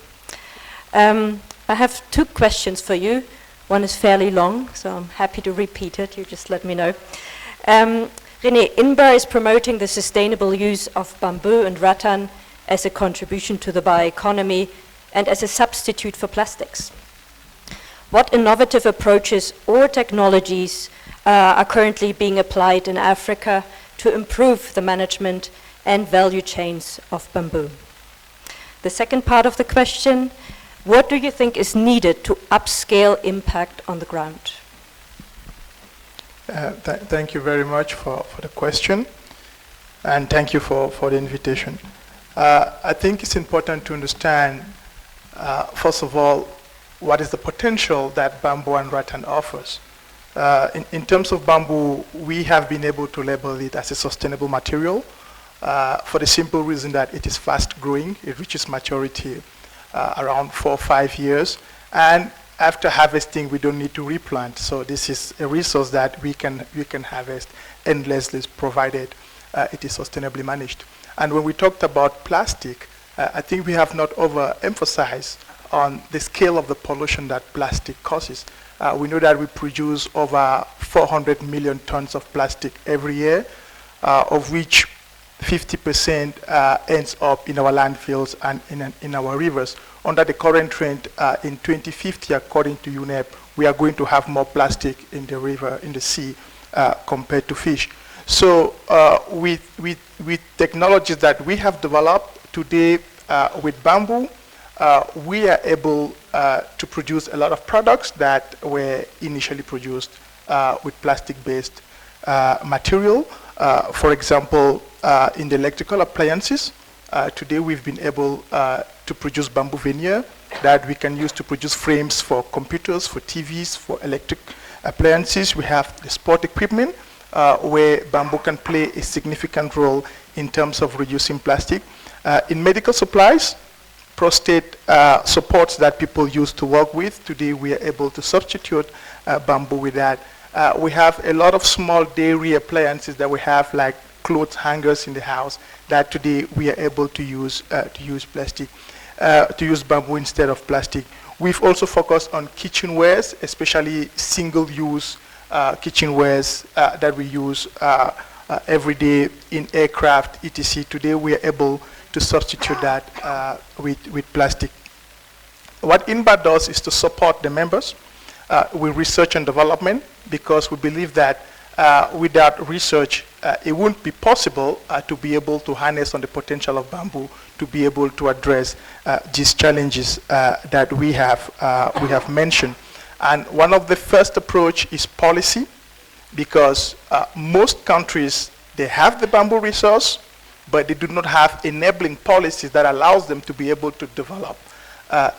I have two questions for you. One is fairly long, so I'm happy to repeat it. You just let me know. René, INBAR is promoting the sustainable use of bamboo and rattan as a contribution to the bioeconomy and as a substitute for plastics. What innovative approaches or technologies are currently being applied in Africa to improve the management and value chains of bamboo? The second part of the question, what do you think is needed to upscale impact on the ground? Thank you very much for the question, and thank you for the invitation. I think it's important to understand, first of all, what is the potential that bamboo and rattan offers. In terms of bamboo, we have been able to label it as a sustainable material for the simple reason that it is fast growing. It reaches maturity around 4 or 5 years, and after harvesting we don't need to replant. So this is a resource that we can harvest endlessly, provided it is sustainably managed. And when we talked about plastic, I think we have not overemphasized on the scale of the pollution that plastic causes. We know that we produce over 400 million tons of plastic every year, of which 50% ends up in our landfills and in our rivers. Under the current trend, in 2050, according to UNEP, we are going to have more plastic in the river, in the sea, compared to fish. So with technologies that we have developed today with bamboo, we are able to produce a lot of products that were initially produced with plastic-based material. For example, in the electrical appliances, today we've been able to produce bamboo veneer that we can use to produce frames for computers, for TVs, for electric appliances. We have the sport equipment where bamboo can play a significant role in terms of reducing plastic. In medical supplies, prostate supports that people used to work with, today we are able to substitute bamboo with that. We have a lot of small dairy appliances that we have, like clothes hangers in the house, that today we are able to use plastic, to use bamboo instead of plastic. We've also focused on kitchenwares, especially single-use kitchenwares that we use every day in aircraft, etc. Today we are able to substitute that with plastic. What INBAT does is to support the members with research and development, because we believe that without research, it wouldn't be possible to be able to harness on the potential of bamboo to be able to address these challenges that we have mentioned. And one of the first approach is policy, because most countries, they have the bamboo resource, but they do not have enabling policies that allows them to be able to develop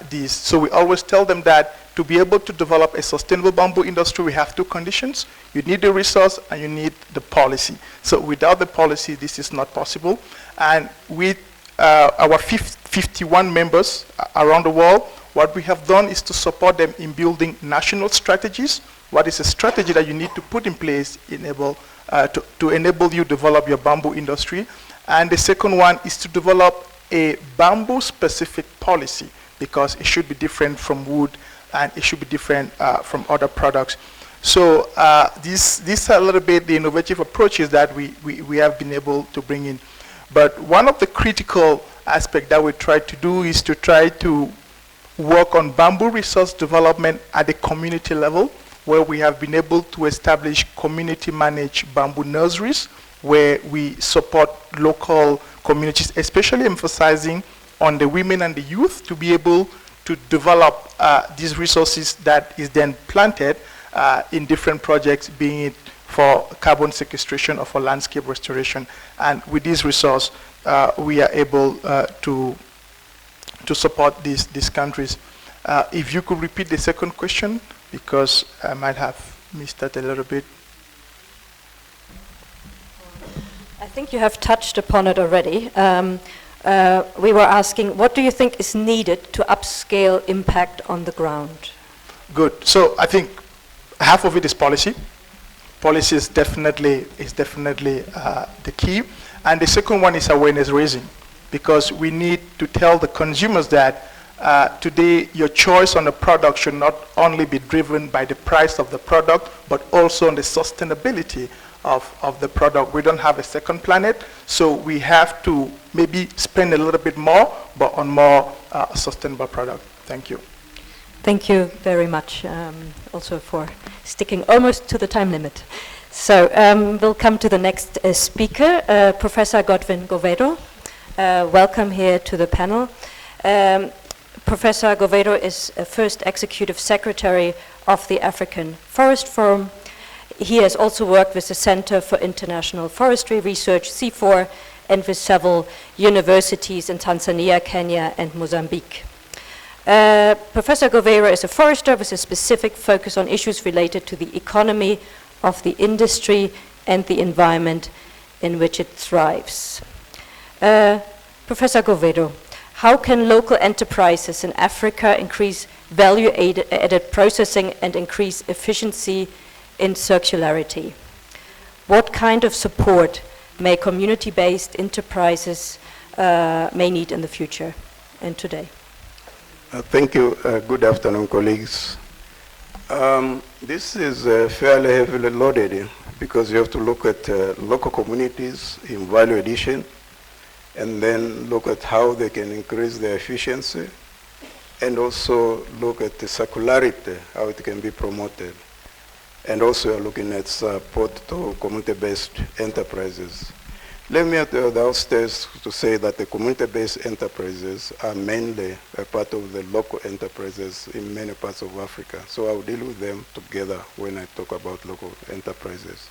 these. So we always tell them that to be able to develop a sustainable bamboo industry, we have two conditions. You need the resource and you need the policy. So without the policy, this is not possible. And with our 51 members around the world, what we have done is to support them in building national strategies. What is a strategy that you need to put in place to enable you develop your bamboo industry? And the second one is to develop a bamboo-specific policy, because it should be different from wood and it should be different from other products. So these are a little bit the innovative approaches that we have been able to bring in. But one of the critical aspects that we try to do is to try to work on bamboo resource development at the community level, where we have been able to establish community-managed bamboo nurseries, where we support local communities, especially emphasizing on the women and the youth to be able to develop these resources that is then planted in different projects, being it for carbon sequestration or for landscape restoration. And with this resource, we are able to support these countries. If you could repeat the second question, because I might have missed that a little bit. I think you have touched upon it already. We were asking, what do you think is needed to upscale impact on the ground? Good. So I think half of it is policy. Policy is definitely the key. And the second one is awareness raising, because we need to tell the consumers that today your choice on a product should not only be driven by the price of the product, but also on the sustainability of the product. We don't have a second planet, so we have to maybe spend a little bit more, but on more sustainable product. Thank you. Thank you very much, also for sticking almost to the time limit. So we'll come to the next speaker, Professor Godwin Govedo. Welcome here to the panel. Professor Govedo is first Executive Secretary of the African Forest Forum. He has also worked with the Center for International Forestry Research, C4, and with several universities in Tanzania, Kenya, and Mozambique. Professor Govedo is a forester with a specific focus on issues related to the economy of the industry and the environment in which it thrives. Professor Govedo, how can local enterprises in Africa increase value-added processing and increase efficiency in circularity? What kind of support may community-based enterprises may need in the future and today? Thank you. Good afternoon, colleagues. This is fairly heavily loaded because you have to look at local communities in value addition, and then look at how they can increase their efficiency, and also look at the circularity, how it can be promoted. And also looking at support to community-based enterprises. Let me at the outstairs to say that the community-based enterprises are mainly a part of the local enterprises in many parts of Africa. So I'll deal with them together when I talk about local enterprises.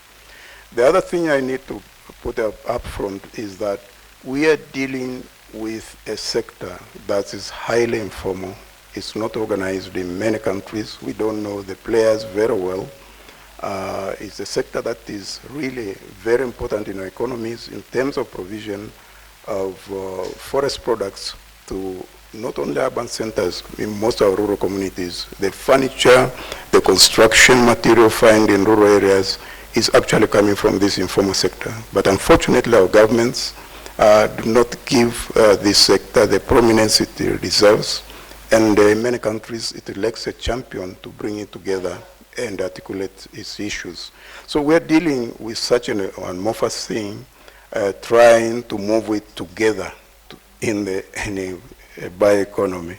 The other thing I need to put up front is that we are dealing with a sector that is highly informal. It's not organized in many countries. We don't know the players very well. It's a sector that is really very important in our economies in terms of provision of forest products to not only urban centers, in most of our rural communities. The furniture, the construction material found in rural areas is actually coming from this informal sector. But unfortunately, our governments do not give this sector the prominence it deserves. And in many countries, it lacks a champion to bring it together and articulate its issues. So we're dealing with such an amorphous thing, trying to move it together in a bioeconomy.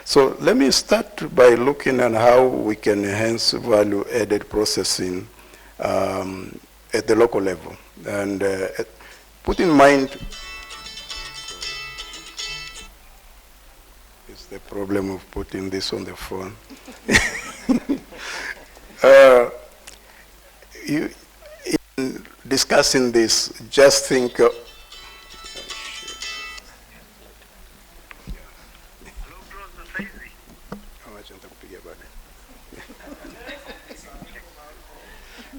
So let me start by looking at how we can enhance value-added processing at the local level. And put in mind, it's the problem of putting this on the phone. In discussing this, just think,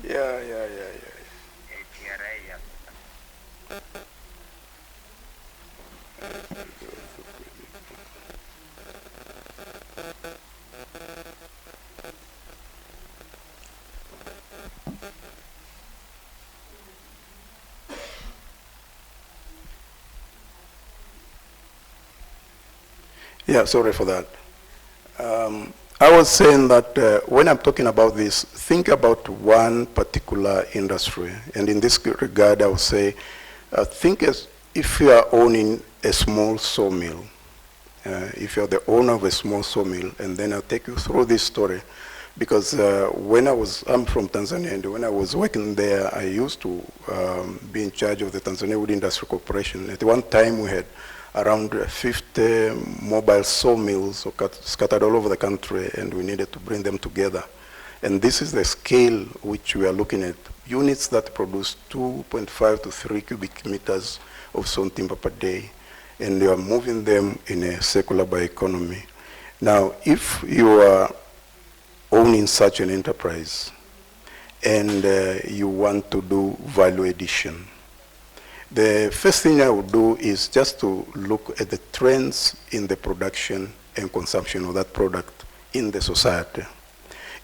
yeah. Yeah, sorry for that. I was saying that when I'm talking about this, think about one particular industry. And in this regard, I would say, think as if you are owning a small sawmill. If you're the owner of a small sawmill, and then I'll take you through this story. Because I'm from Tanzania, and when I was working there, I used to be in charge of the Tanzania Wood Industry Corporation. At one time, we had around 50 mobile sawmills scattered all over the country, and we needed to bring them together. And this is the scale which we are looking at. Units that produce 2.5 to 3 cubic meters of sawn timber per day, and they are moving them in a circular bioeconomy. Now, if you are owning such an enterprise and you want to do value addition, the first thing I would do is just to look at the trends in the production and consumption of that product in the society.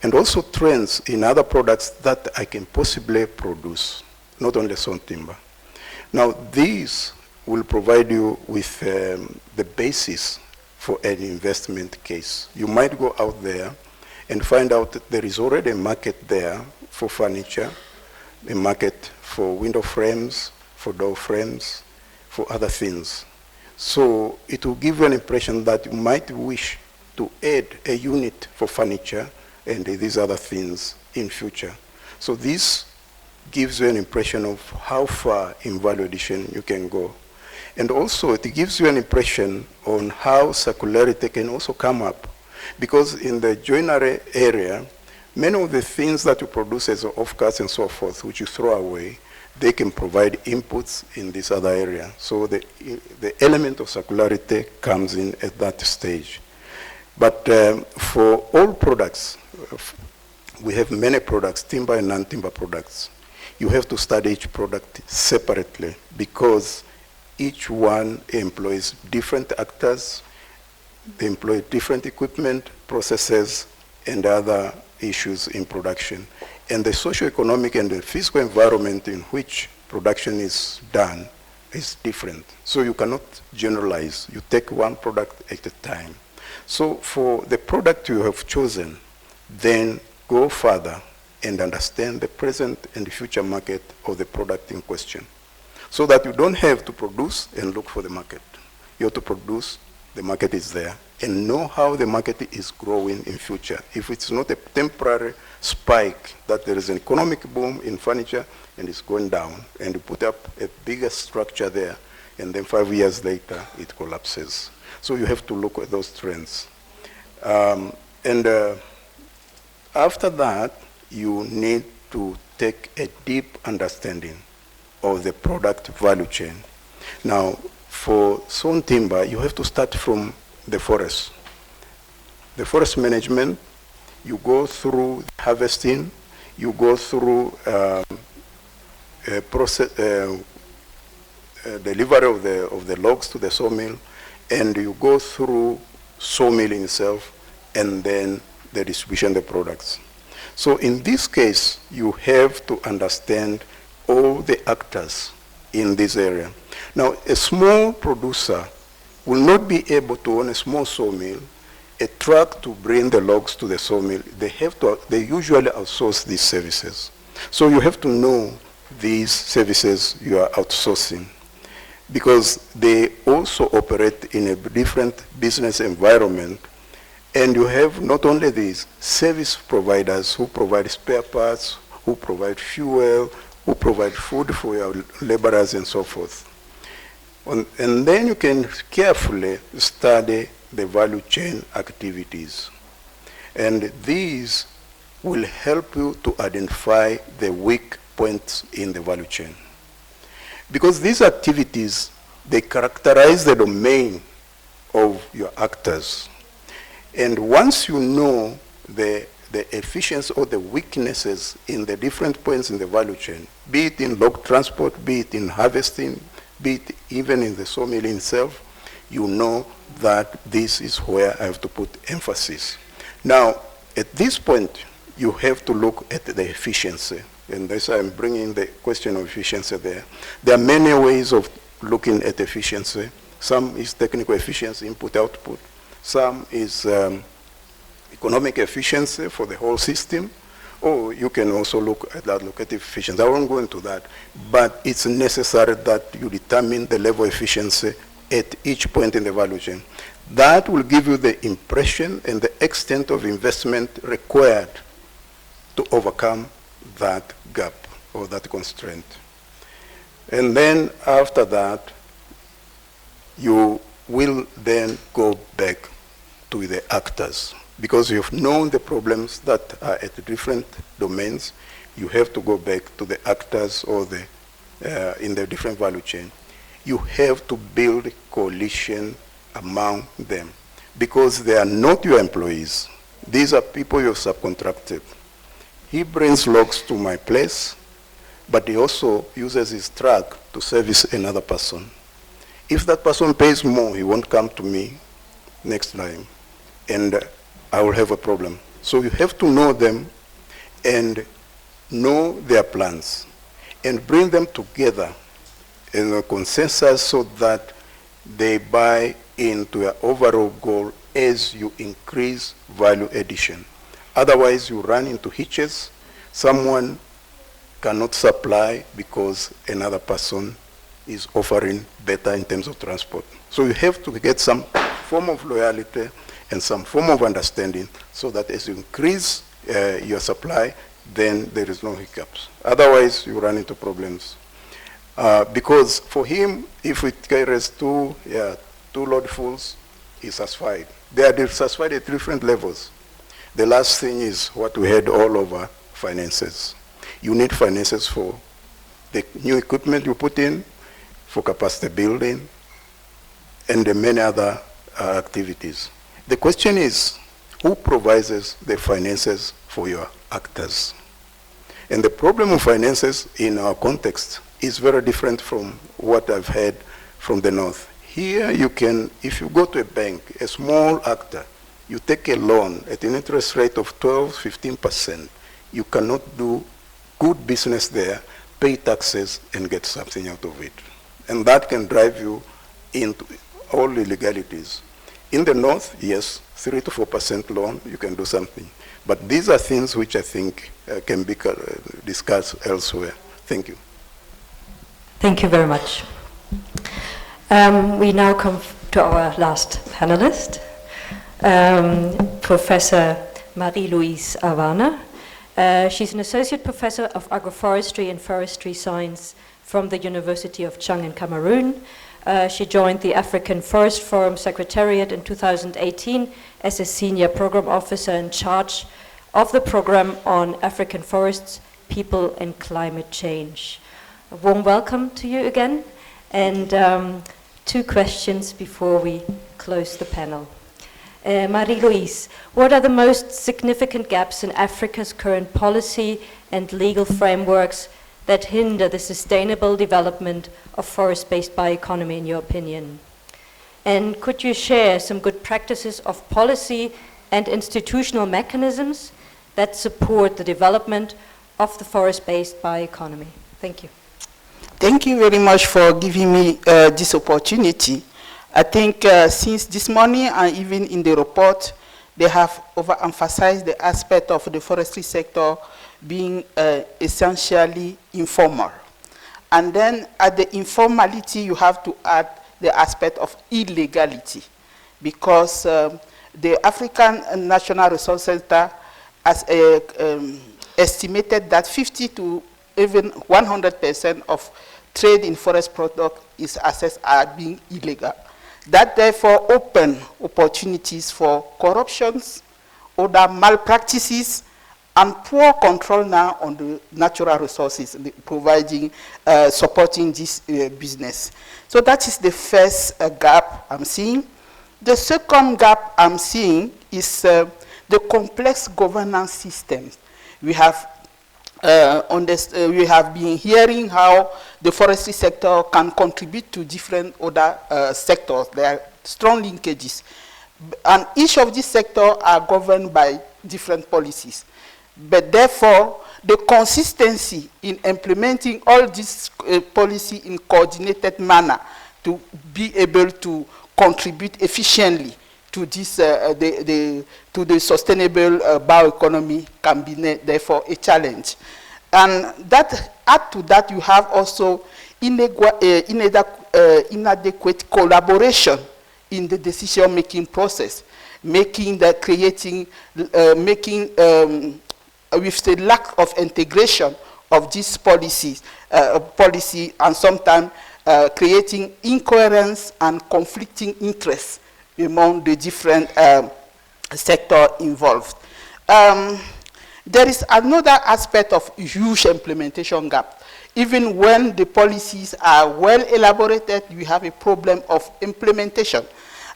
And also trends in other products that I can possibly produce, not only sawn timber. Now, these will provide you with the basis for an investment case. You might go out there and find out that there is already a market there for furniture, a market for window frames, for door frames, for other things. So it will give you an impression that you might wish to add a unit for furniture and these other things in future. So this gives you an impression of how far in value addition you can go. And also it gives you an impression on how circularity can also come up. Because in the joinery area, many of the things that you produce as offcuts and so forth, which you throw away, they can provide inputs in this other area. So the element of circularity comes in at that stage. But for all products, we have many products, timber and non-timber products. You have to study each product separately because each one employs different actors, they employ different equipment, processes, and other issues in production. And the socio-economic and the physical environment in which production is done is different. So you cannot generalize. You take one product at a time. So for the product you have chosen, then go further and understand the present and the future market of the product in question. So that you don't have to produce and look for the market. You have to produce, the market is there, and know how the market is growing in future. If it's not a temporary spike, that there is an economic boom in furniture and it's going down, and you put up a bigger structure there, and then 5 years later, it collapses. So you have to look at those trends. After that, you need to take a deep understanding of the product value chain. Now, for sawn timber, you have to start from the forest. The forest management, you go through harvesting, you go through delivery of the logs to the sawmill, and you go through sawmilling itself, and then the distribution of the products. So in this case, you have to understand all the actors in this area. Now, a small producer will not be able to own a small sawmill a truck to bring the logs to the sawmill, they usually outsource these services. So you have to know these services you are outsourcing, because they also operate in a different business environment. And you have not only these service providers who provide spare parts, who provide fuel, who provide food for your laborers and so forth. And then you can carefully study the value chain activities. And these will help you to identify the weak points in the value chain. Because these activities, they characterize the domain of your actors. And once you know the efficiency or the weaknesses in the different points in the value chain, be it in log transport, be it in harvesting, be it even in the sawmill itself, you know that this is where I have to put emphasis. Now, at this point, you have to look at the efficiency. And that's why I'm bringing the question of efficiency there. There are many ways of looking at efficiency. Some is technical efficiency, input-output. Some is economic efficiency for the whole system. Or you can also look at allocative efficiency. I won't go into that. But it's necessary that you determine the level of efficiency at each point in the value chain. That will give you the impression and the extent of investment required to overcome that gap or that constraint. And then after that, you will then go back to the actors. Because you've known the problems that are at different domains, you have to go back to the actors or in the different value chain. You have to build coalition among them, because they are not your employees. These are people you've subcontracted. He brings logs to my place, but he also uses his truck to service another person. If that person pays more, he won't come to me next time, and I will have a problem. So you have to know them and know their plans and bring them together in a consensus so that they buy into your overall goal as you increase value addition. Otherwise, you run into hitches. Someone cannot supply because another person is offering better in terms of transport. So you have to get some form of loyalty and some form of understanding so that as you increase your supply, then there is no hiccups. Otherwise, you run into problems. Because for him, if it carries two loadfuls, he's satisfied. They are satisfied at different levels. The last thing is what we had all over, finances. You need finances for the new equipment you put in, for capacity building, and the many other activities. The question is, who provides the finances for your actors? And the problem of finances in our context is very different from what I've heard from the North. Here you can, if you go to a bank, a small actor, you take a loan at an interest rate of 12, 15%, you cannot do good business there, pay taxes, and get something out of it. And that can drive you into all illegalities. In the North, yes, 3 to 4% loan, you can do something. But these are things which I think can be discussed elsewhere. Thank you. Thank you very much. We now come to our last panelist, Professor Marie-Louise Avana. She's an associate professor of agroforestry and forestry science from the University of Chang in Cameroon. She joined the African Forest Forum Secretariat in 2018 as a senior program officer in charge of the program on African forests, people and climate change. A warm welcome to you again, and 2 questions before we close the panel. Marie-Louise, what are the most significant gaps in Africa's current policy and legal frameworks that hinder the sustainable development of forest-based bioeconomy, in your opinion? And could you share some good practices of policy and institutional mechanisms that support the development of the forest-based bioeconomy? Thank you. Thank you very much for giving me this opportunity. I think since this morning and even in the report, they have overemphasized the aspect of the forestry sector being essentially informal. And then at the informality, you have to add the aspect of illegality, because the African National Resource Center has estimated that 50 to even 100% of trade in forest product is assessed as being illegal. That therefore open opportunities for corruptions, other malpractices, and poor control now on the natural resources, providing, supporting this business. So that is the first gap I'm seeing. The second gap I'm seeing is the complex governance systems. We have been hearing how the forestry sector can contribute to different other sectors. There are strong linkages. And each of these sectors are governed by different policies. But therefore, the consistency in implementing all this policy in coordinated manner to be able to contribute efficiently to this, to the sustainable bioeconomy can be therefore a challenge. And that, add to that, you have also inadequate collaboration in the decision-making process, making the creating, with the lack of integration of these policies, policy, and sometimes creating incoherence and conflicting interests among the different sectors involved. There is another aspect of huge implementation gap. Even when the policies are well elaborated, we have a problem of implementation.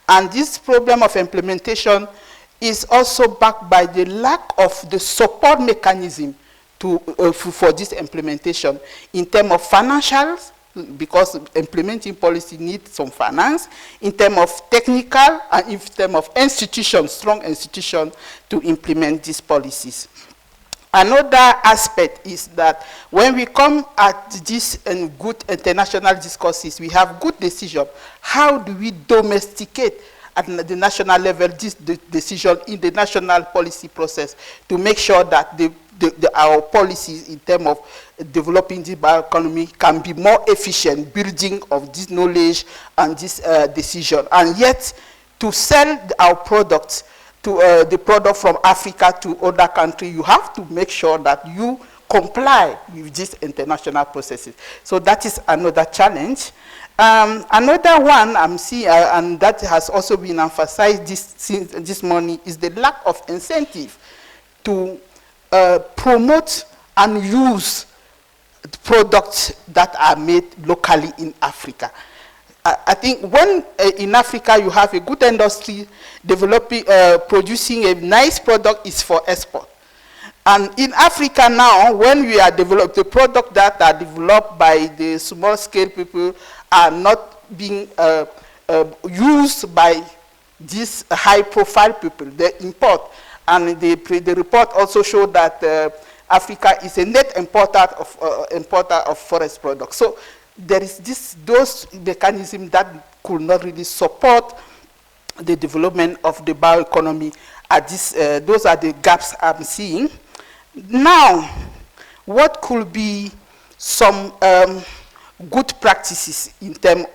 And this problem of implementation is also backed by the lack of the support mechanism to, for this implementation in terms of financials, because implementing policy needs some finance, in terms of technical, and in terms of institutions, strong institutions to implement these policies. Another aspect is that when we come at this good international discourses, we have good decision. How do we domesticate at the national level this decision in the national policy process to make sure that our policies in terms of developing the bioeconomy can be more efficient, building of this knowledge and this decision, and yet to sell our products to the product from Africa to other countries, you have to make sure that you comply with these international processes. So that is another challenge. Another one I'm seeing, and that has also been emphasized this morning, is the lack of incentive to promote and use products that are made locally in Africa. I think when in Africa you have a good industry developing, producing a nice product is for export. And in Africa now, when we are developing the product that are developed by the small scale people are not being used by these high profile people, they import. And the report also showed that Africa is a net importer of forest products. So there is those mechanisms that could not really support the development of the bioeconomy. At this, those are the gaps I'm seeing. Now, what could be some good practices in terms,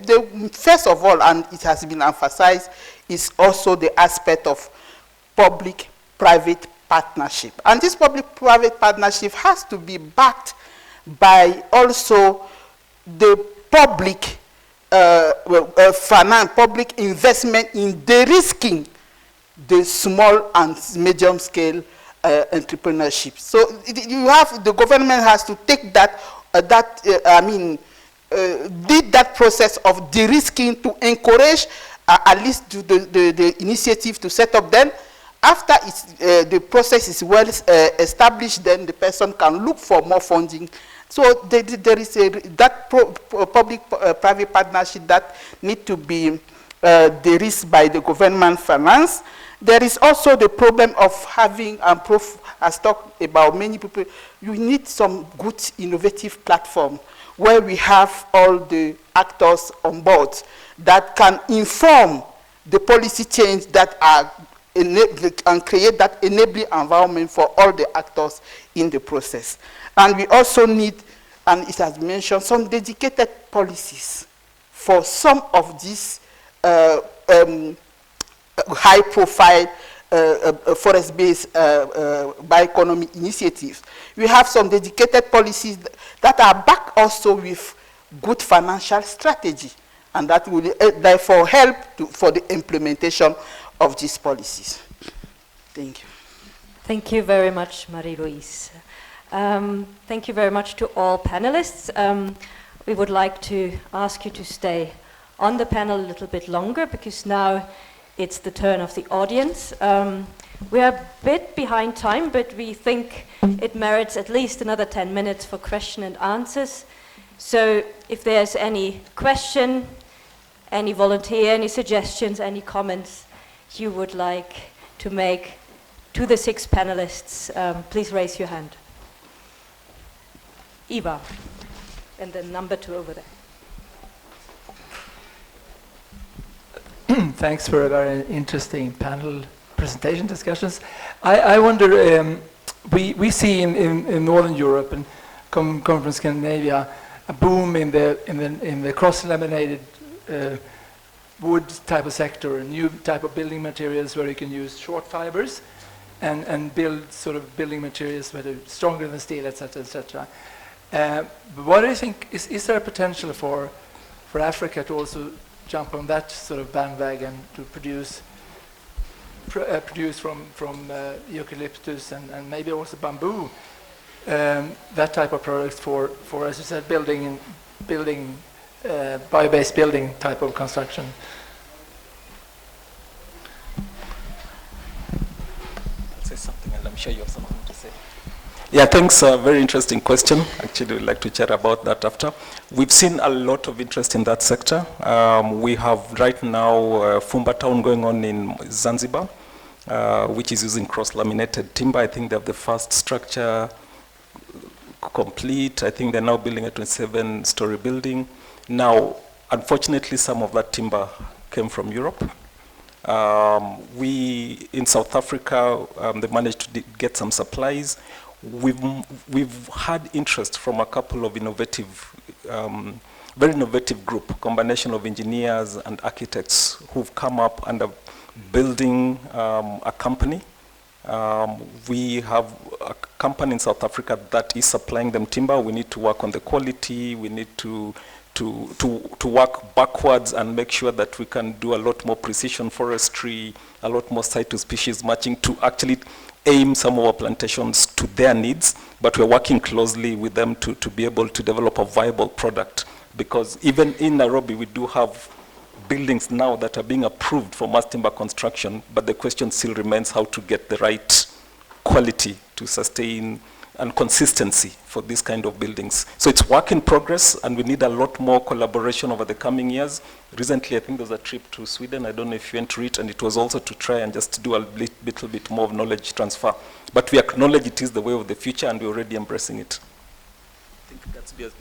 first of all, and it has been emphasized, is also the aspect of public-private partnership. And this public-private partnership has to be backed by also the public public investment in de-risking the small and medium-scale entrepreneurship. So you have, the government has to take that, lead that process of de-risking to encourage at least the initiative to set up. Then after the process is well established, then the person can look for more funding. So there is that public-private partnership that need to be de-risked by the government finance. There is also the problem of having, and Prof has talked about many people, you need some good innovative platform where we have all the actors on board that can inform the policy change that are and create that enabling environment for all the actors in the process. And we also need, and it has been mentioned, some dedicated policies for some of these high-profile forest-based bioeconomy initiatives. We have some dedicated policies that are backed also with good financial strategy, and that will therefore help for the implementation of these policies. Thank you. Thank you very much, Marie-Louise. Thank you very much to all panelists. We would like to ask you to stay on the panel a little bit longer, because now it's the turn of the audience. We are a bit behind time, but we think it merits at least another 10 minutes for question and answers. So if there's any question, any volunteer, any suggestions, any comments you would like to make to the 6 panelists, please raise your hand. Eva, and then number 2 over there. Thanks for a very interesting panel presentation discussions. I wonder, we see in Northern Europe and Conference Scandinavia a boom in the cross-laminated wood type of sector, a new type of building materials where you can use short fibers and build sort of building materials that are stronger than steel, etc., etc. What do you think, is there a potential for Africa to also jump on that sort of bandwagon to produce from eucalyptus and maybe also bamboo, that type of products for as you said, building bio-based building type of construction? I'll say something and I'm sure you have something to say. Yeah, thanks. Very interesting question. Actually, we'd like to chat about that after. We've seen a lot of interest in that sector. We have right now Fumba Town going on in Zanzibar, which is using cross-laminated timber. I think they have the first structure complete. I think they're now building a 27-story building. Now, unfortunately, some of that timber came from Europe. We, in South Africa, they managed to get some supplies. We've had interest from a couple of innovative, very innovative group, combination of engineers and architects who've come up and are building a company. We have a company in South Africa that is supplying them timber. We need to work on the quality. We need to work backwards and make sure that we can do a lot more precision forestry, a lot more site to species matching to actually aim some of our plantations to their needs, but we're working closely with them to be able to develop a viable product. Because even in Nairobi, we do have buildings now that are being approved for mass timber construction, but the question still remains how to get the right quality to sustain and consistency for these kind of buildings. So it's work in progress, and we need a lot more collaboration over the coming years. Recently, I think there was a trip to Sweden. I don't know if you went to it, and it was also to try and just do a little bit more of knowledge transfer. But we acknowledge it is the way of the future, and we're already embracing it. I think that's BSB.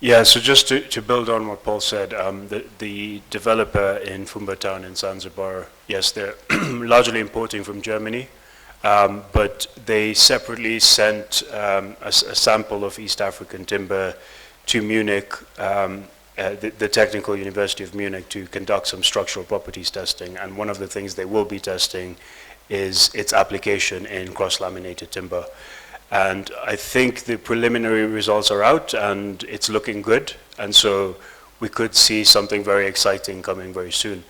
Yeah, so just to build on what Paul said, the developer in Fumba Town in Zanzibar, yes, they're largely importing from Germany. But they separately sent a sample of East African timber to Munich, the Technical University of Munich, to conduct some structural properties testing. And one of the things they will be testing is its application in cross-laminated timber. And I think the preliminary results are out, and it's looking good. And so we could see something very exciting coming very soon.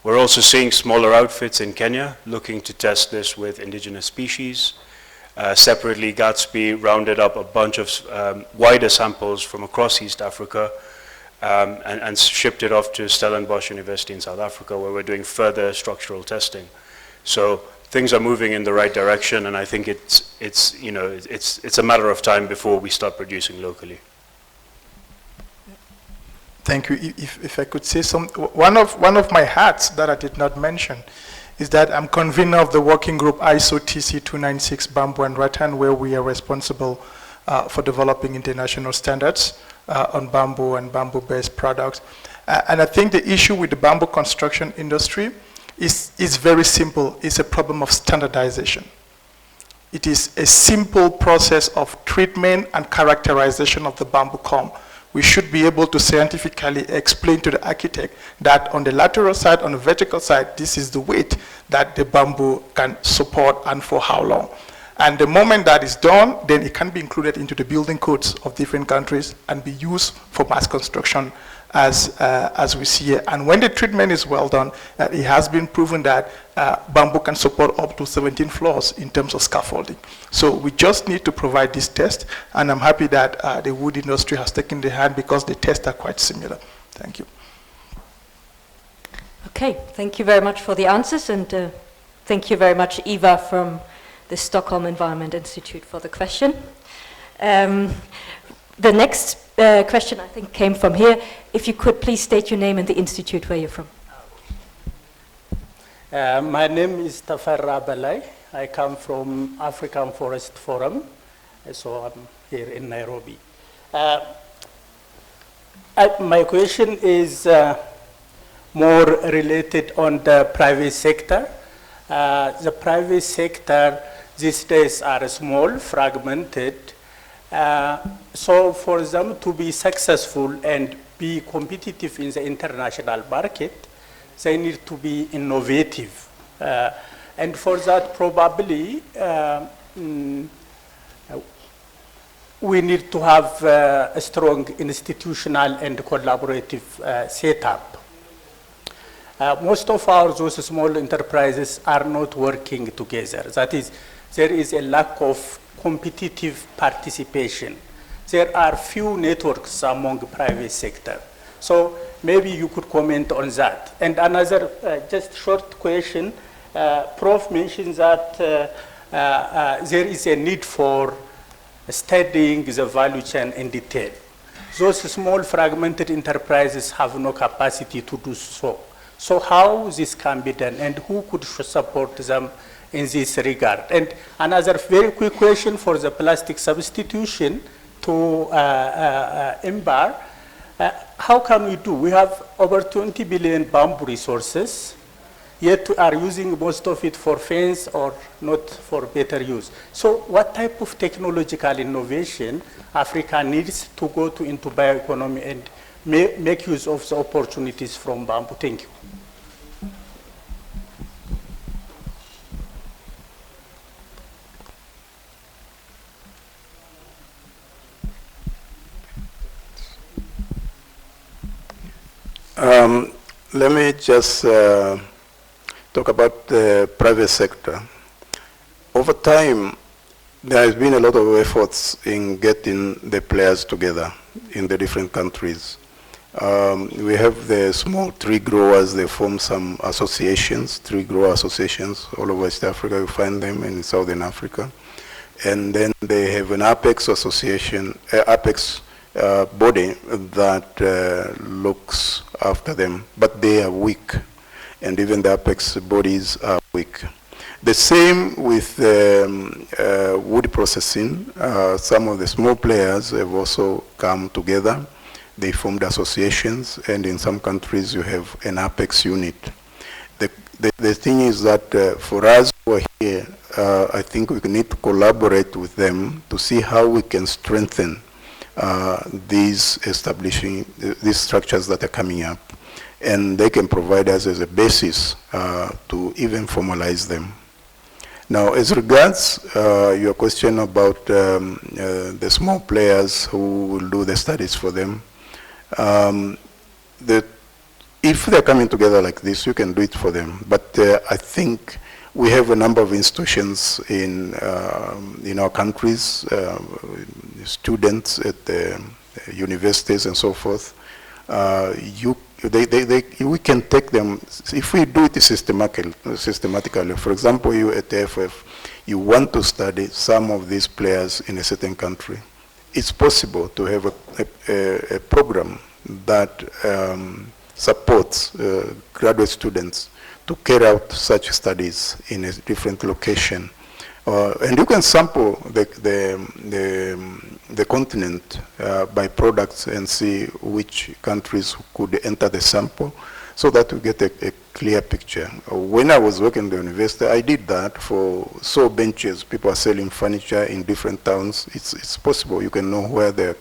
We're also seeing smaller outfits in Kenya looking to test this with indigenous species. Separately, Gatsby rounded up a bunch of wider samples from across East Africa and shipped it off to Stellenbosch University in South Africa, where we're doing further structural testing. So things are moving in the right direction, and I think it's a matter of time before we start producing locally. Thank you. If I could say something, one of my hats that I did not mention is that I'm convener of the working group ISO TC 296 Bamboo and Rattan, where we are responsible for developing international standards on bamboo and bamboo-based products. And I think the issue with the bamboo construction industry is very simple. It's a problem of standardization. It is a simple process of treatment and characterization of the bamboo comb. We should be able to scientifically explain to the architect that on the lateral side, on the vertical side, this is the weight that the bamboo can support and for how long. And the moment that is done, then it can be included into the building codes of different countries and be used for mass construction as we see it. And when the treatment is well done, it has been proven that bamboo can support up to 17 floors in terms of scaffolding. So we just need to provide this test, and I'm happy that the wood industry has taken the hand because the tests are quite similar. Thank you. Okay, thank you very much for the answers, and thank you very much, Eva, from the Stockholm Environment Institute, for the question. The next question, I think, came from here. If you could please state your name and the institute where you're from. My name is Tafarra Balai. I come from African Forest Forum, so I'm here in Nairobi. My question is more related on the private sector. The private sector these days are small, fragmented. So for them to be successful and be competitive in the international market, they need to be innovative. And for that, probably, we need to have a strong institutional and collaborative setup. Most of those small enterprises are not working together. That is, there is a lack of competitive participation. There are few networks among private sector. So maybe you could comment on that. And another just short question, Prof mentioned that there is a need for studying the value chain in detail. Those small fragmented enterprises have no capacity to do so. So how this can be done, and who could support them in this regard? And another very quick question for the plastic substitution to Imbar. How can we do? We have over 20 billion bamboo resources, yet we are using most of it for fence or not for better use. So what type of technological innovation Africa needs to go into bioeconomy and make use of the opportunities from bamboo? Thank you. Let me just talk about the private sector. Over time, there has been a lot of efforts in getting the players together in the different countries. We have the small tree growers. They form some associations, tree grower associations all over West Africa. You find them in Southern Africa. And then they have an apex association, apex body that looks after them, but they are weak, and even the apex bodies are weak. The same with wood processing. Some of the small players have also come together. They formed associations, and in some countries you have an apex unit. The thing is that for us who are here, I think we need to collaborate with them to see how we can strengthen these structures that are coming up, and they can provide us as a basis to even formalize them. Now, as regards your question about the small players who will do the studies for them, if they're coming together like this, you can do it for them. But I think we have a number of institutions in our countries, students at the universities and so forth. We can take them, if we do it systematically. For example, you at the FF, you want to study some of these players in a certain country. It's possible to have a program that supports graduate students to carry out such studies in a different location. And you can sample the continent by products and see which countries could enter the sample. so that we get a clear picture. When I was working in the university, I did that for saw benches. People are selling furniture in different towns. It's possible. You can know where they're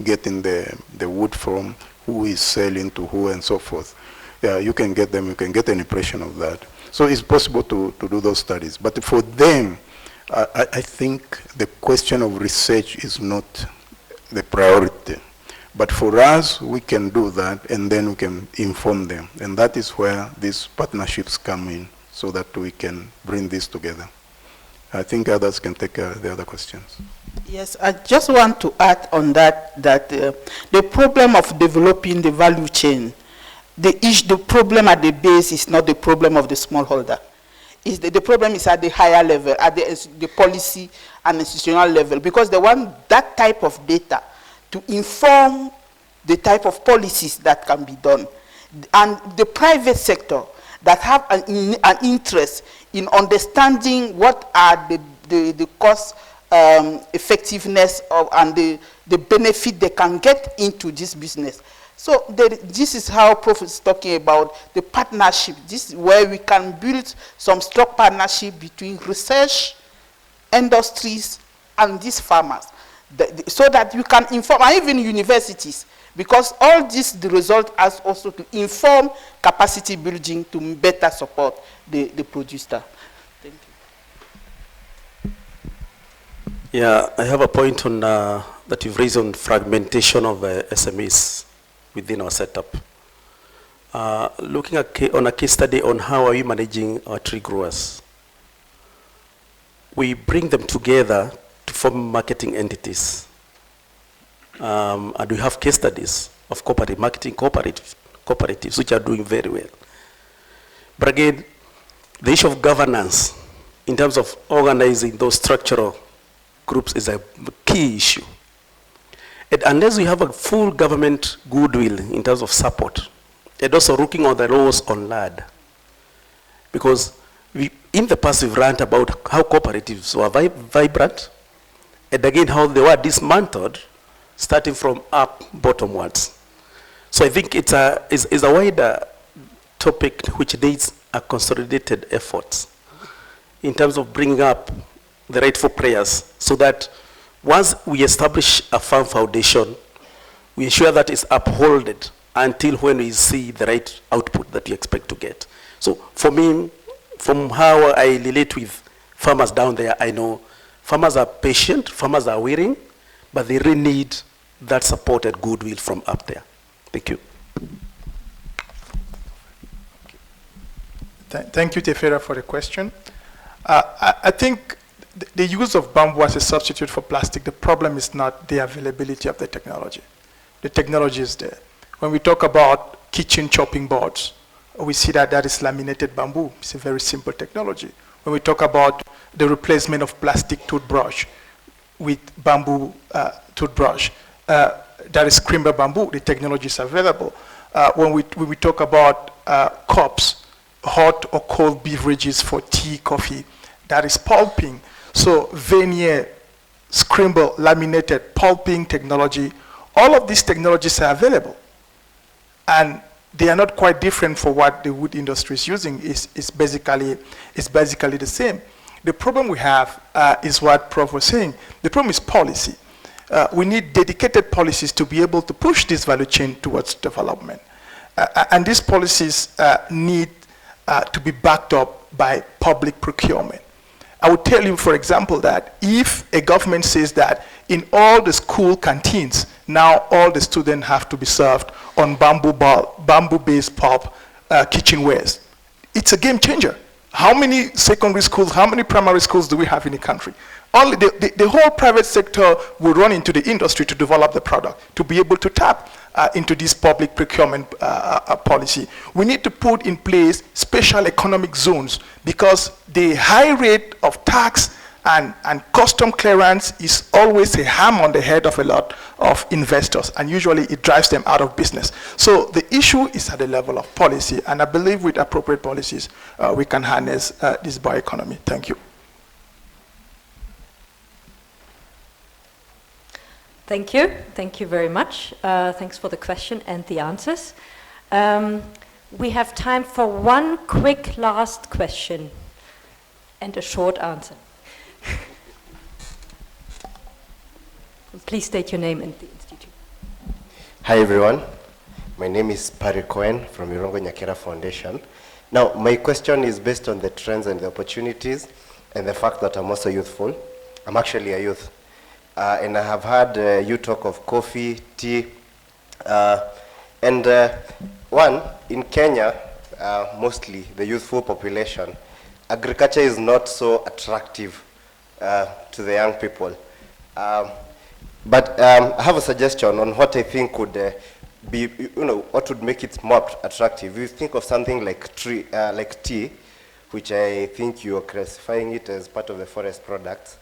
getting the wood from, who is selling to who, and so forth. Yeah, you can get them. You can get an impression of that. So it's possible to do those studies. But for them, I think the question of research is not the priority. But for us, we can do that, and then we can inform them. And that is where these partnerships come in, so that we can bring this together. I think others can take the other questions. Yes, I just want to add on that, the problem of developing the value chain, the problem at the base is not the problem of the smallholder. The problem is at the higher level, at the policy and institutional level, because they want that type of data to inform the type of policies that can be done. And the private sector that have an interest in understanding what are the cost effectiveness of, and the benefit they can get into this business. So this is how Prof is talking about the partnership. This is where we can build some strong partnership between research, industries, and these farmers, so that you can inform, and even universities, because all this, the result has also to inform capacity building to better support the producer. Thank you. Yeah, I have a point on that you've raised on fragmentation of SMEs within our setup. Looking at on a case study on how are we managing our tree growers. We bring them together to form marketing entities. And we have case studies of marketing cooperatives which are doing very well. But again, the issue of governance in terms of organizing those structural groups is a key issue. And unless we have a full government goodwill in terms of support, and also looking on the laws on land, because in the past we've learned about how cooperatives were vibrant, and again how they were dismantled, starting from up bottomwards. So I think it's a wider topic which needs a consolidated effort in terms of bringing up the rightful players, so that once we establish a farm foundation, we ensure that it's upholded until when we see the right output that we expect to get. So for me, from how I relate with farmers down there, I know farmers are patient, farmers are willing, but they really need that support and goodwill from up there. Thank you. Thank you, Tefera, for the question. I think the use of bamboo as a substitute for plastic, the problem is not the availability of the technology. The technology is there. When we talk about kitchen chopping boards, we see that that is laminated bamboo. It's a very simple technology. When we talk about the replacement of plastic toothbrush with bamboo toothbrush, that is scrimber bamboo. The technology is available. When we talk about cups, hot or cold beverages for tea, coffee, that is pulping. So veneer, scrimble, laminated, pulping technology, all of these technologies are available. And they are not quite different for what the wood industry is using. It's basically the same. The problem we have is what Prof was saying. The problem is policy. We need dedicated policies to be able to push this value chain towards development. And these policies need to be backed up by public procurement. I would tell you, for example, that if a government says that in all the school canteens, now all the students have to be served on bamboo-based pulp kitchenwares, it's a game changer. How many secondary schools, how many primary schools do we have in the country? Only the whole private sector will run into the industry to develop the product, to be able to tap into this public procurement policy. We need to put in place special economic zones, because the high rate of tax and custom clearance is always a hammer on the head of a lot of investors, and usually it drives them out of business. So the issue is at the level of policy, and I believe with appropriate policies, we can harness this bioeconomy. Thank you. Thank you very much. Thanks for the question and the answers. We have time for one quick last question and a short answer. Please state your name and the institute. Hi everyone, my name is Pari Cohen from Irongo Nyakera Foundation. Now my question is based on the trends and the opportunities and the fact that I'm also youthful. I'm actually a youth. And I have heard you talk of coffee, tea, one, in Kenya, mostly the youthful population, agriculture is not so attractive to the young people. But I have a suggestion on what I think would be, what would make it more attractive. You think of something like tea, which I think you are classifying it as part of the forest products.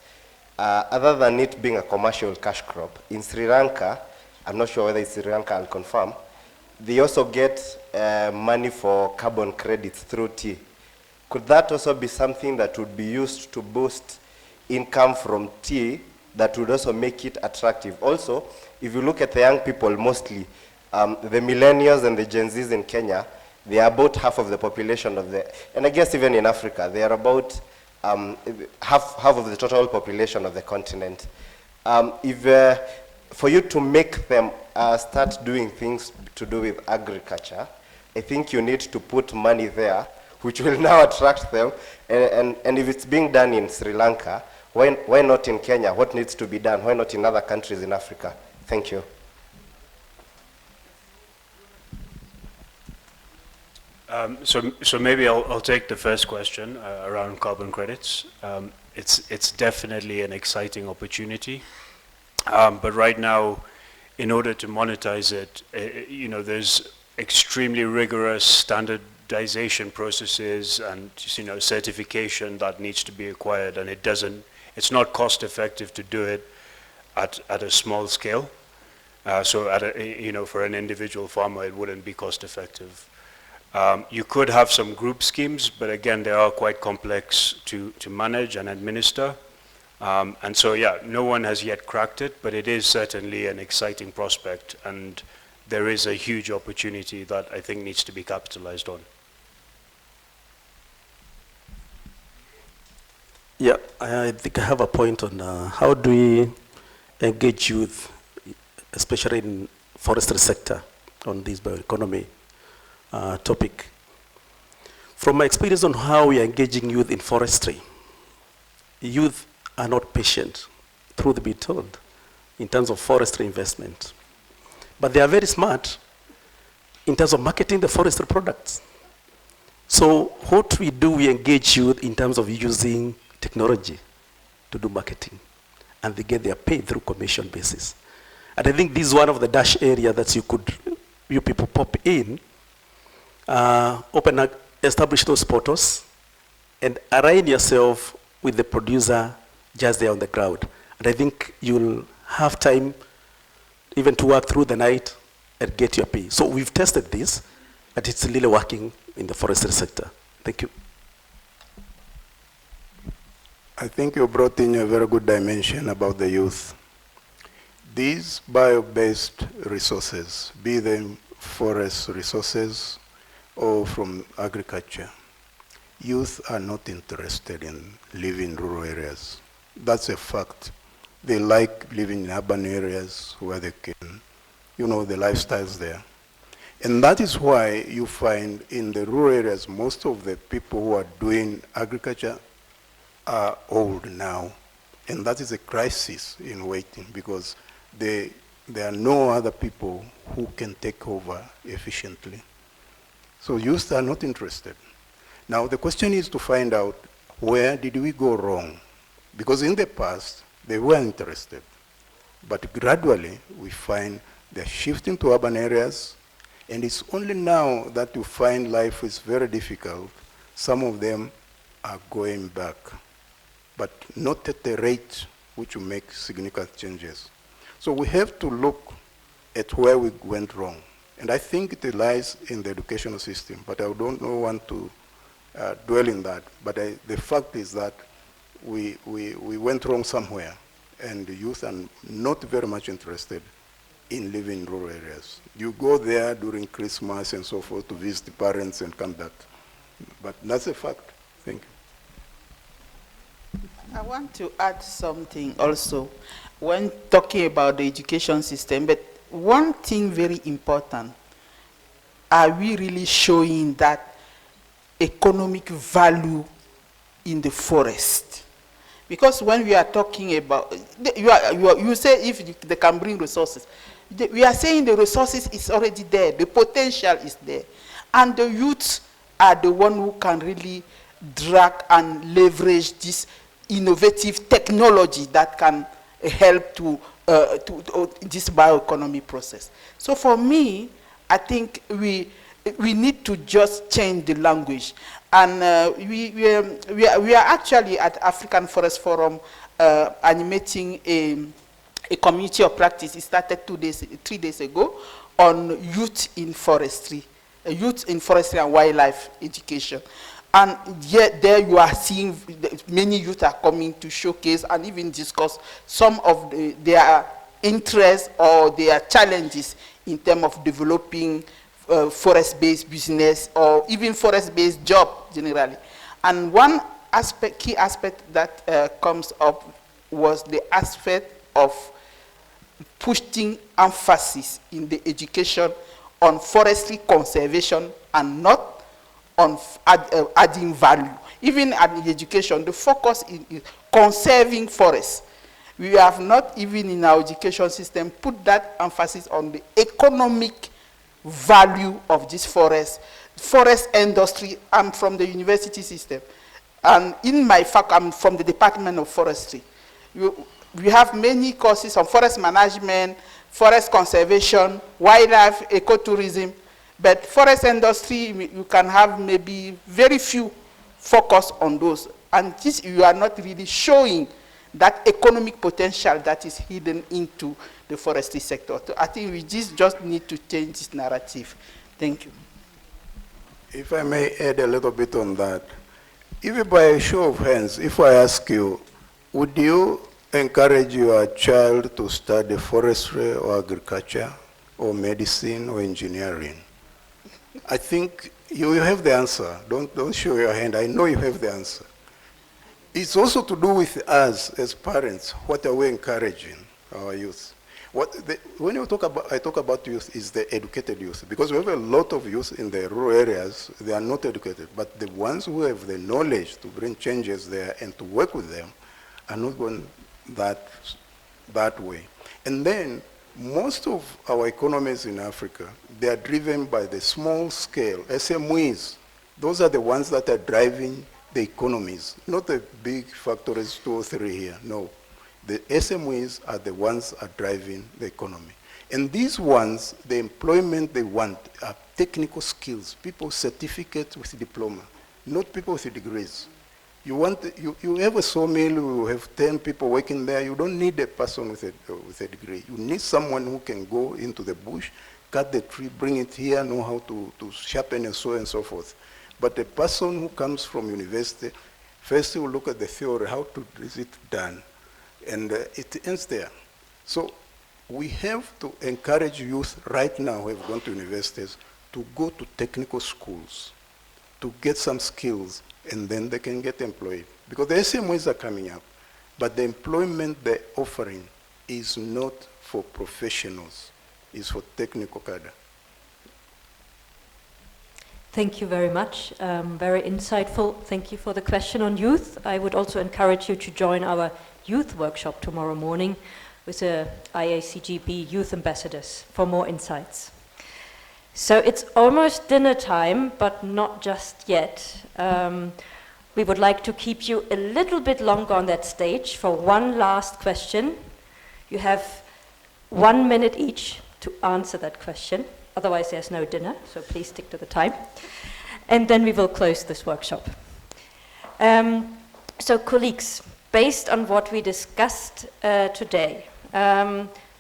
Other than it being a commercial cash crop, in Sri Lanka, I'm not sure whether it's Sri Lanka, I'll confirm, they also get money for carbon credits through tea. Could that also be something that would be used to boost income from tea that would also make it attractive? Also, if you look at the young people mostly, the millennials and the Gen Zs in Kenya, they are about half of the population of and I guess even in Africa, they are about half of the total population of the continent. For you to make them start doing things to do with agriculture, I think you need to put money there, which will now attract them. And if it's being done in Sri Lanka, why not in Kenya? What needs to be done? Why not in other countries in Africa? Thank you. So maybe I'll take the first question around carbon credits. It's definitely an exciting opportunity, but right now, in order to monetize it, there's extremely rigorous standardization processes and certification that needs to be acquired, and it's not cost effective to do it at a small scale. So for an individual farmer, it wouldn't be cost effective. You could have some group schemes, but again, they are quite complex to manage and administer. And so, no one has yet cracked it, but it is certainly an exciting prospect, and there is a huge opportunity that I think needs to be capitalized on. Yeah, I think I have a point on how do we engage youth, especially in forestry sector, on this bioeconomy topic. From my experience on how we are engaging youth in forestry, youth are not patient, truth be told, in terms of forestry investment. But they are very smart in terms of marketing the forestry products. So what we do, we engage youth in terms of using technology to do marketing, and they get their pay through commission basis. And I think this is one of the dash area that you people pop in, establish those portals, and align yourself with the producer just there on the ground. And I think you'll have time even to work through the night and get your pay. So we've tested this, and it's really working in the forestry sector. Thank you. I think you brought in a very good dimension about the youth. These bio-based resources, be them forest resources or from agriculture, youth are not interested in living in rural areas. That's a fact. They like living in urban areas where they can, the lifestyles there. And that is why you find in the rural areas, most of the people who are doing agriculture are old now. And that is a crisis in waiting, because there are no other people who can take over efficiently. So youth are not interested. Now the question is to find out, where did we go wrong? Because in the past, they were interested. But gradually, we find they're shifting to urban areas, and it's only now that you find life is very difficult. Some of them are going back, but not at the rate which will make significant changes. So we have to look at where we went wrong. And I think it lies in the educational system, but I don't want to dwell in that. But the fact is that we went wrong somewhere, and the youth are not very much interested in living in rural areas. You go there during Christmas and so forth to visit the parents and come back. But that's a fact. Thank you. I want to add something also when talking about the education system, but one thing very important, are we really showing that economic value in the forest? Because when we are talking about, you say if they can bring resources, we are saying the resources is already there, the potential is there, and the youth are the one who can really drag and leverage this innovative technology that can help to this bioeconomy process. So for me, I think we need to just change the language. And we are actually at African Forest Forum animating a community of practice. It started 3 days ago on youth in forestry and wildlife education. And yet there you are seeing many youth are coming to showcase and even discuss some of their interests or their challenges in terms of developing forest-based business or even forest-based job generally. And one aspect, key aspect that comes up was the aspect of putting emphasis in the education on forestry conservation and not on adding value. Even at the education, the focus is conserving forests. We have not even in our education system put that emphasis on the economic value of this forest industry. I'm from the university system. And in my fact, I'm from the Department of Forestry. We have many courses on forest management, forest conservation, wildlife, ecotourism. But forest industry, you can have maybe very few focus on those. And this, you are not really showing that economic potential that is hidden into the forestry sector. So I think we just need to change this narrative. Thank you. If I may add a little bit on that. Even by a show of hands, if I ask you, would you encourage your child to study forestry or agriculture or medicine or engineering? I think you have the answer. Don't show your hand. I know you have the answer. It's also to do with us as parents. What are we encouraging our youth? When I talk about youth, is the educated youth, because we have a lot of youth in the rural areas. They are not educated, but the ones who have the knowledge to bring changes there and to work with them are not going that way. And then most of our economies in Africa, they are driven by the small scale SMEs. Those are the ones that are driving the economies, not the big factories, 2 or 3 here, no. The SMEs are the ones that are driving the economy. And these ones, the employment they want are technical skills, people certificate with diploma, not people with degrees. You have a sawmill, you have 10 people working there, you don't need a person with a degree. You need someone who can go into the bush, cut the tree, bring it here, know how to sharpen and so forth. But a person who comes from university, first he will look at the theory, how is it done? And it ends there. So we have to encourage youth right now who have gone to universities to go to technical schools, to get some skills, and then they can get employed. Because the SMEs are coming up, but the employment they're offering is not for professionals, it's for technical cadre. Thank you very much. Very insightful. Thank you for the question on youth. I would also encourage you to join our youth workshop tomorrow morning with the IACGB youth ambassadors for more insights. So it's almost dinner time, but not just yet. We would like to keep you a little bit longer on that stage for one last question. You have 1 minute each to answer that question. Otherwise, there's no dinner, so please stick to the time. And then we will close this workshop. So colleagues, based on what we discussed today,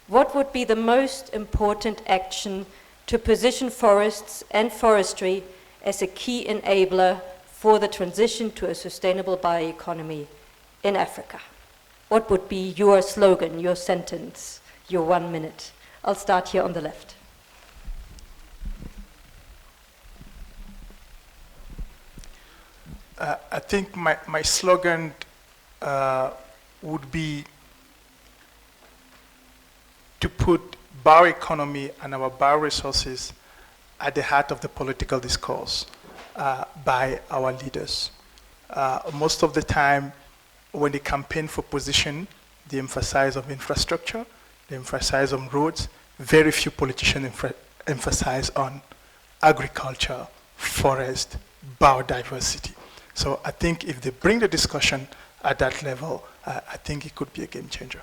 what would be the most important action to position forests and forestry as a key enabler for the transition to a sustainable bioeconomy in Africa? What would be your slogan, your sentence, your 1 minute? I'll start here on the left. I think my slogan would be to put bioeconomy and our bioresources at the heart of the political discourse by our leaders. Most of the time, when they campaign for position, they emphasize on infrastructure, they emphasize on roads. Very few politicians emphasize on agriculture, forest, biodiversity. So I think if they bring the discussion at that level, I think it could be a game changer.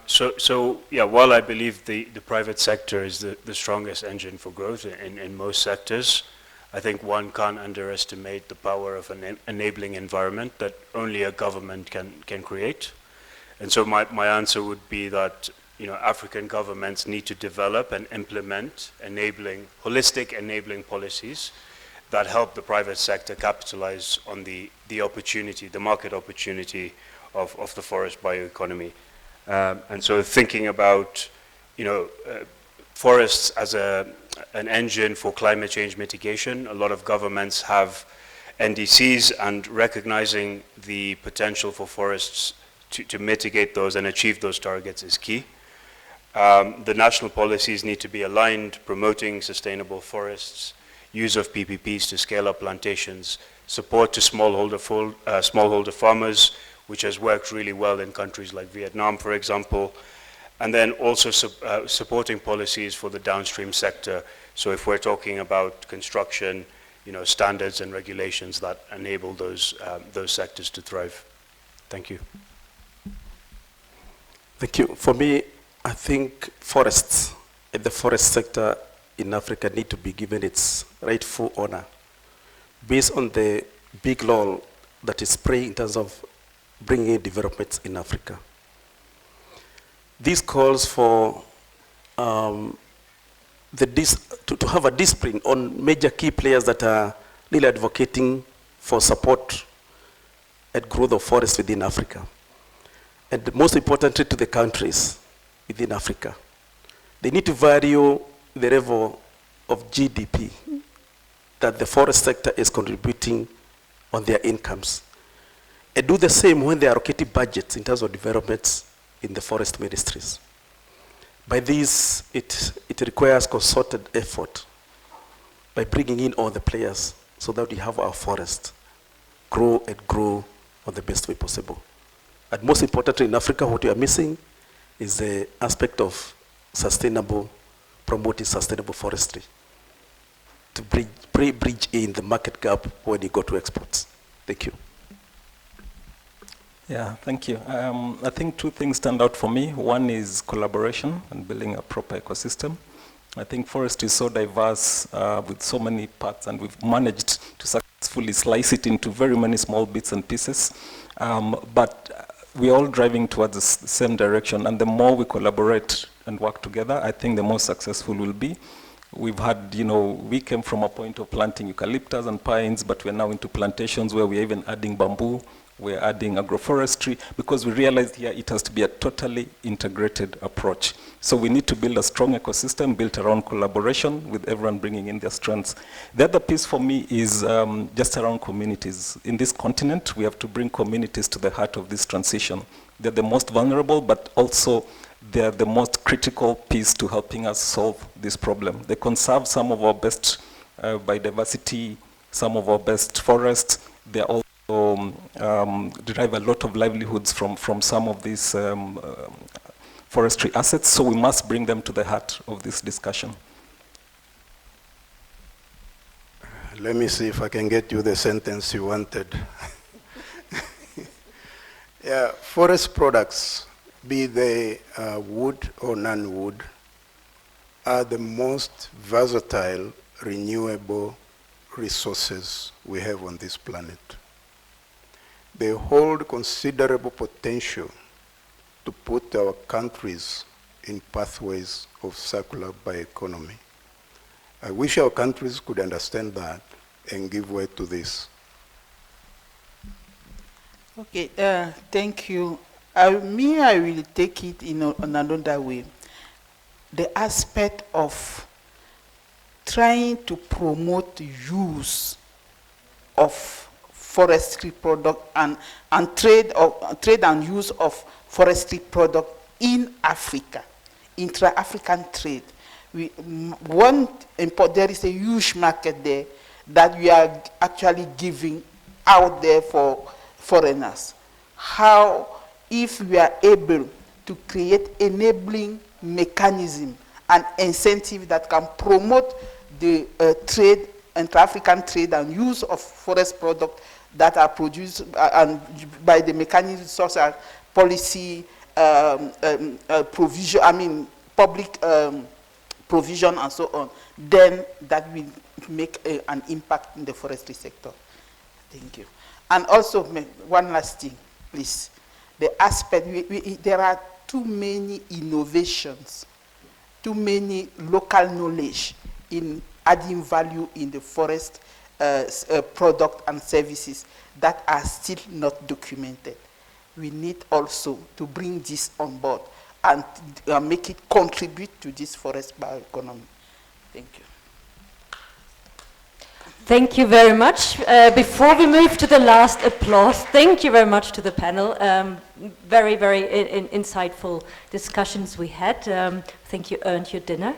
So yeah, while I believe the private sector is the strongest engine for growth in most sectors, I think one can't underestimate the power of an enabling environment that only a government can create. And so my answer would be that, you know, African governments need to develop and implement holistic enabling policies that help the private sector capitalize on the opportunity, the market opportunity of the forest bioeconomy. And so thinking about, you know, forests as an engine for climate change mitigation, a lot of governments have NDCs, and recognizing the potential for forests to mitigate those and achieve those targets is key. The national policies need to be aligned, promoting sustainable forests, use of PPPs to scale up plantations, support to smallholder farmers, which has worked really well in countries like Vietnam, for example, and then also supporting policies for the downstream sector. So if we're talking about construction, you know, standards and regulations that enable those sectors to thrive. Thank you. Thank you. For me, I think forests and the forest sector in Africa need to be given its rightful honor based on the big role that is playing in terms of bringing developments in Africa. This calls for to have a discipline on major key players that are really advocating for support and growth of forests within Africa. And most importantly to the countries within Africa. They need to value the level of GDP that the forest sector is contributing on their incomes. And do the same when they are allocating budgets in terms of developments in the forest ministries. By this, it requires concerted effort by bringing in all the players so that we have our forest grow on the best way possible. And most importantly in Africa, what we are missing is the aspect of promoting sustainable forestry to bridge in the market gap when you go to exports. Thank you. Yeah, thank you. I think two things stand out for me. One is collaboration and building a proper ecosystem. I think forestry is so diverse with so many parts, and we've managed to successfully slice it into very many small bits and pieces. But we're all driving towards the same direction, and the more we collaborate and work together, I think the more successful we'll be. We've had, you know, we came from a point of planting eucalyptus and pines, but we're now into plantations where we're even adding bamboo, we're adding agroforestry, because we realized here it has to be a totally integrated approach. So we need to build a strong ecosystem built around collaboration with everyone bringing in their strengths. The other piece for me is just around communities. In this continent, we have to bring communities to the heart of this transition. They're the most vulnerable, but also they're the most critical piece to helping us solve this problem. They conserve some of our best biodiversity, some of our best forests. They also derive a lot of livelihoods from some of these forestry assets, so we must bring them to the heart of this discussion. Let me see if I can get you the sentence you wanted. Yeah, forest products, be they wood or non-wood, are the most versatile, renewable resources we have on this planet. They hold considerable potential to put our countries in pathways of circular bioeconomy. I wish our countries could understand that and give way to this. Okay, thank you. I will take it in another way. The aspect of trying to promote use of forestry product and trade and use of forestry product in Africa, intra-African trade. There is a huge market there that we are actually giving out there for foreigners. How, if we are able to create enabling mechanism and incentive that can promote the trade, intra-African trade and use of forest products that are produced and by the mechanisms such as policy provision, public provision and so on, then that will make an impact in the forestry sector. Thank you. And also, one last thing, please. The aspect, there are too many innovations, too many local knowledge in adding value in the forest product and services that are still not documented. We need also to bring this on board and make it contribute to this forest bioeconomy. Thank you. Thank you very much. Before we move to the last applause, thank you very much to the panel. Very, very insightful discussions we had. I think you earned your dinner.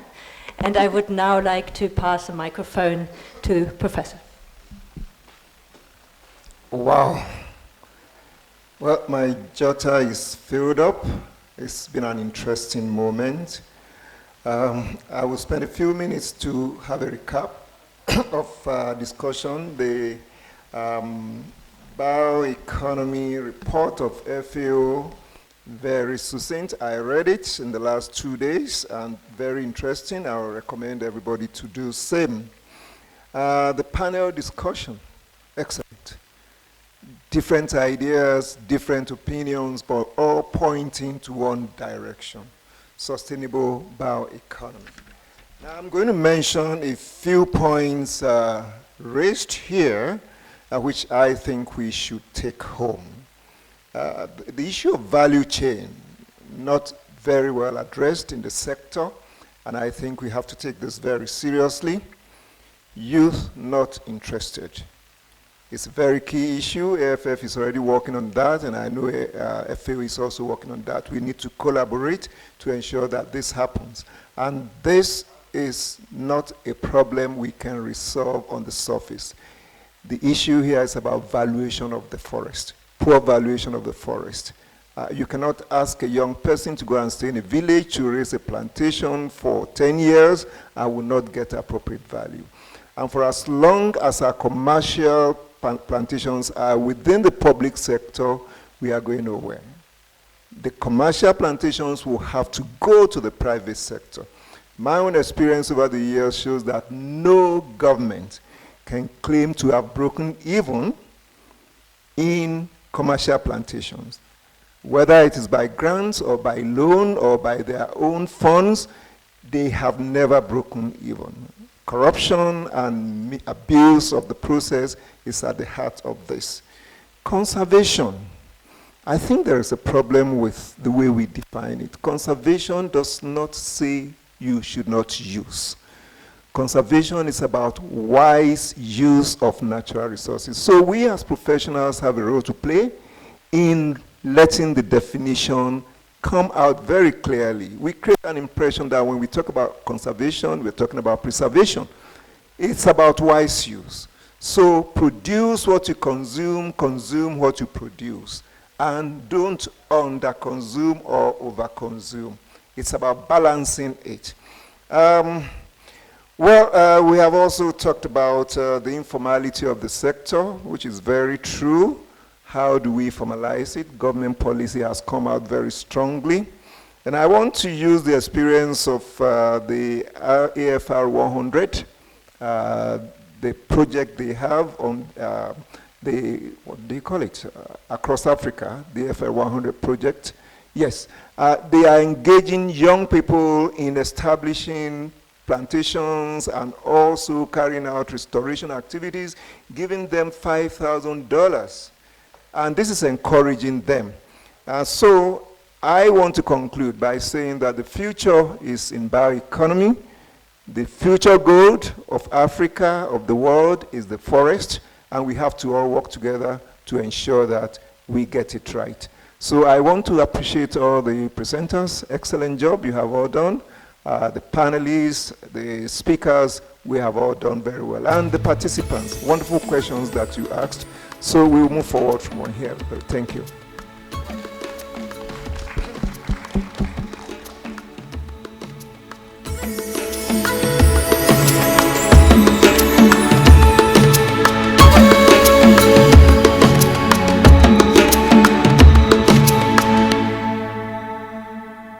And I would now like to pass the microphone to Professor. Wow. Well, my jotter is filled up. It's been an interesting moment. I will spend a few minutes to have a recap of discussion. The bioeconomy report of FAO, very succinct. I read it in the last 2 days and very interesting. I will recommend everybody to do same. The panel discussion, excellent. Different ideas, different opinions, but all pointing to one direction, sustainable bioeconomy. Now I'm going to mention a few points raised here, which I think we should take home. The issue of value chain, not very well addressed in the sector, and I think we have to take this very seriously. Youth not interested. It's a very key issue. AFF is already working on that, and I know FAO is also working on that. We need to collaborate to ensure that this happens. And this is not a problem we can resolve on the surface. The issue here is about valuation of the forest, poor valuation of the forest. You cannot ask a young person to go and stay in a village to raise a plantation for 10 years and will not get appropriate value. And for as long as our commercial plantations are within the public sector, we are going nowhere. The commercial plantations will have to go to the private sector. My own experience over the years shows that no government can claim to have broken even in commercial plantations. Whether it is by grants or by loan or by their own funds, they have never broken even. Corruption and abuse of the process is at the heart of this. Conservation. I think there is a problem with the way we define it. Conservation does not say you should not use. Conservation is about wise use of natural resources. So we as professionals have a role to play in letting the definition come out very clearly. We create an impression that when we talk about conservation, we're talking about preservation. It's about wise use. So produce what you consume, consume what you produce, and don't under-consume or over-consume. It's about balancing it. We have also talked about the informality of the sector, which is very true. How do we formalize it? Government policy has come out very strongly. And I want to use the experience of the AFR 100, the project they have on what do you call it? Across Africa, the AFR 100 project. Yes, they are engaging young people in establishing plantations and also carrying out restoration activities, giving them $5,000. And this is encouraging them. So I want to conclude by saying that the future is in bioeconomy. The future gold of Africa, of the world, is the forest, and we have to all work together to ensure that we get it right. So I want to appreciate all the presenters. Excellent job you have all done. The panelists, the speakers, we have all done very well. And the participants, wonderful questions that you asked. So we'll move forward from here. Thank you.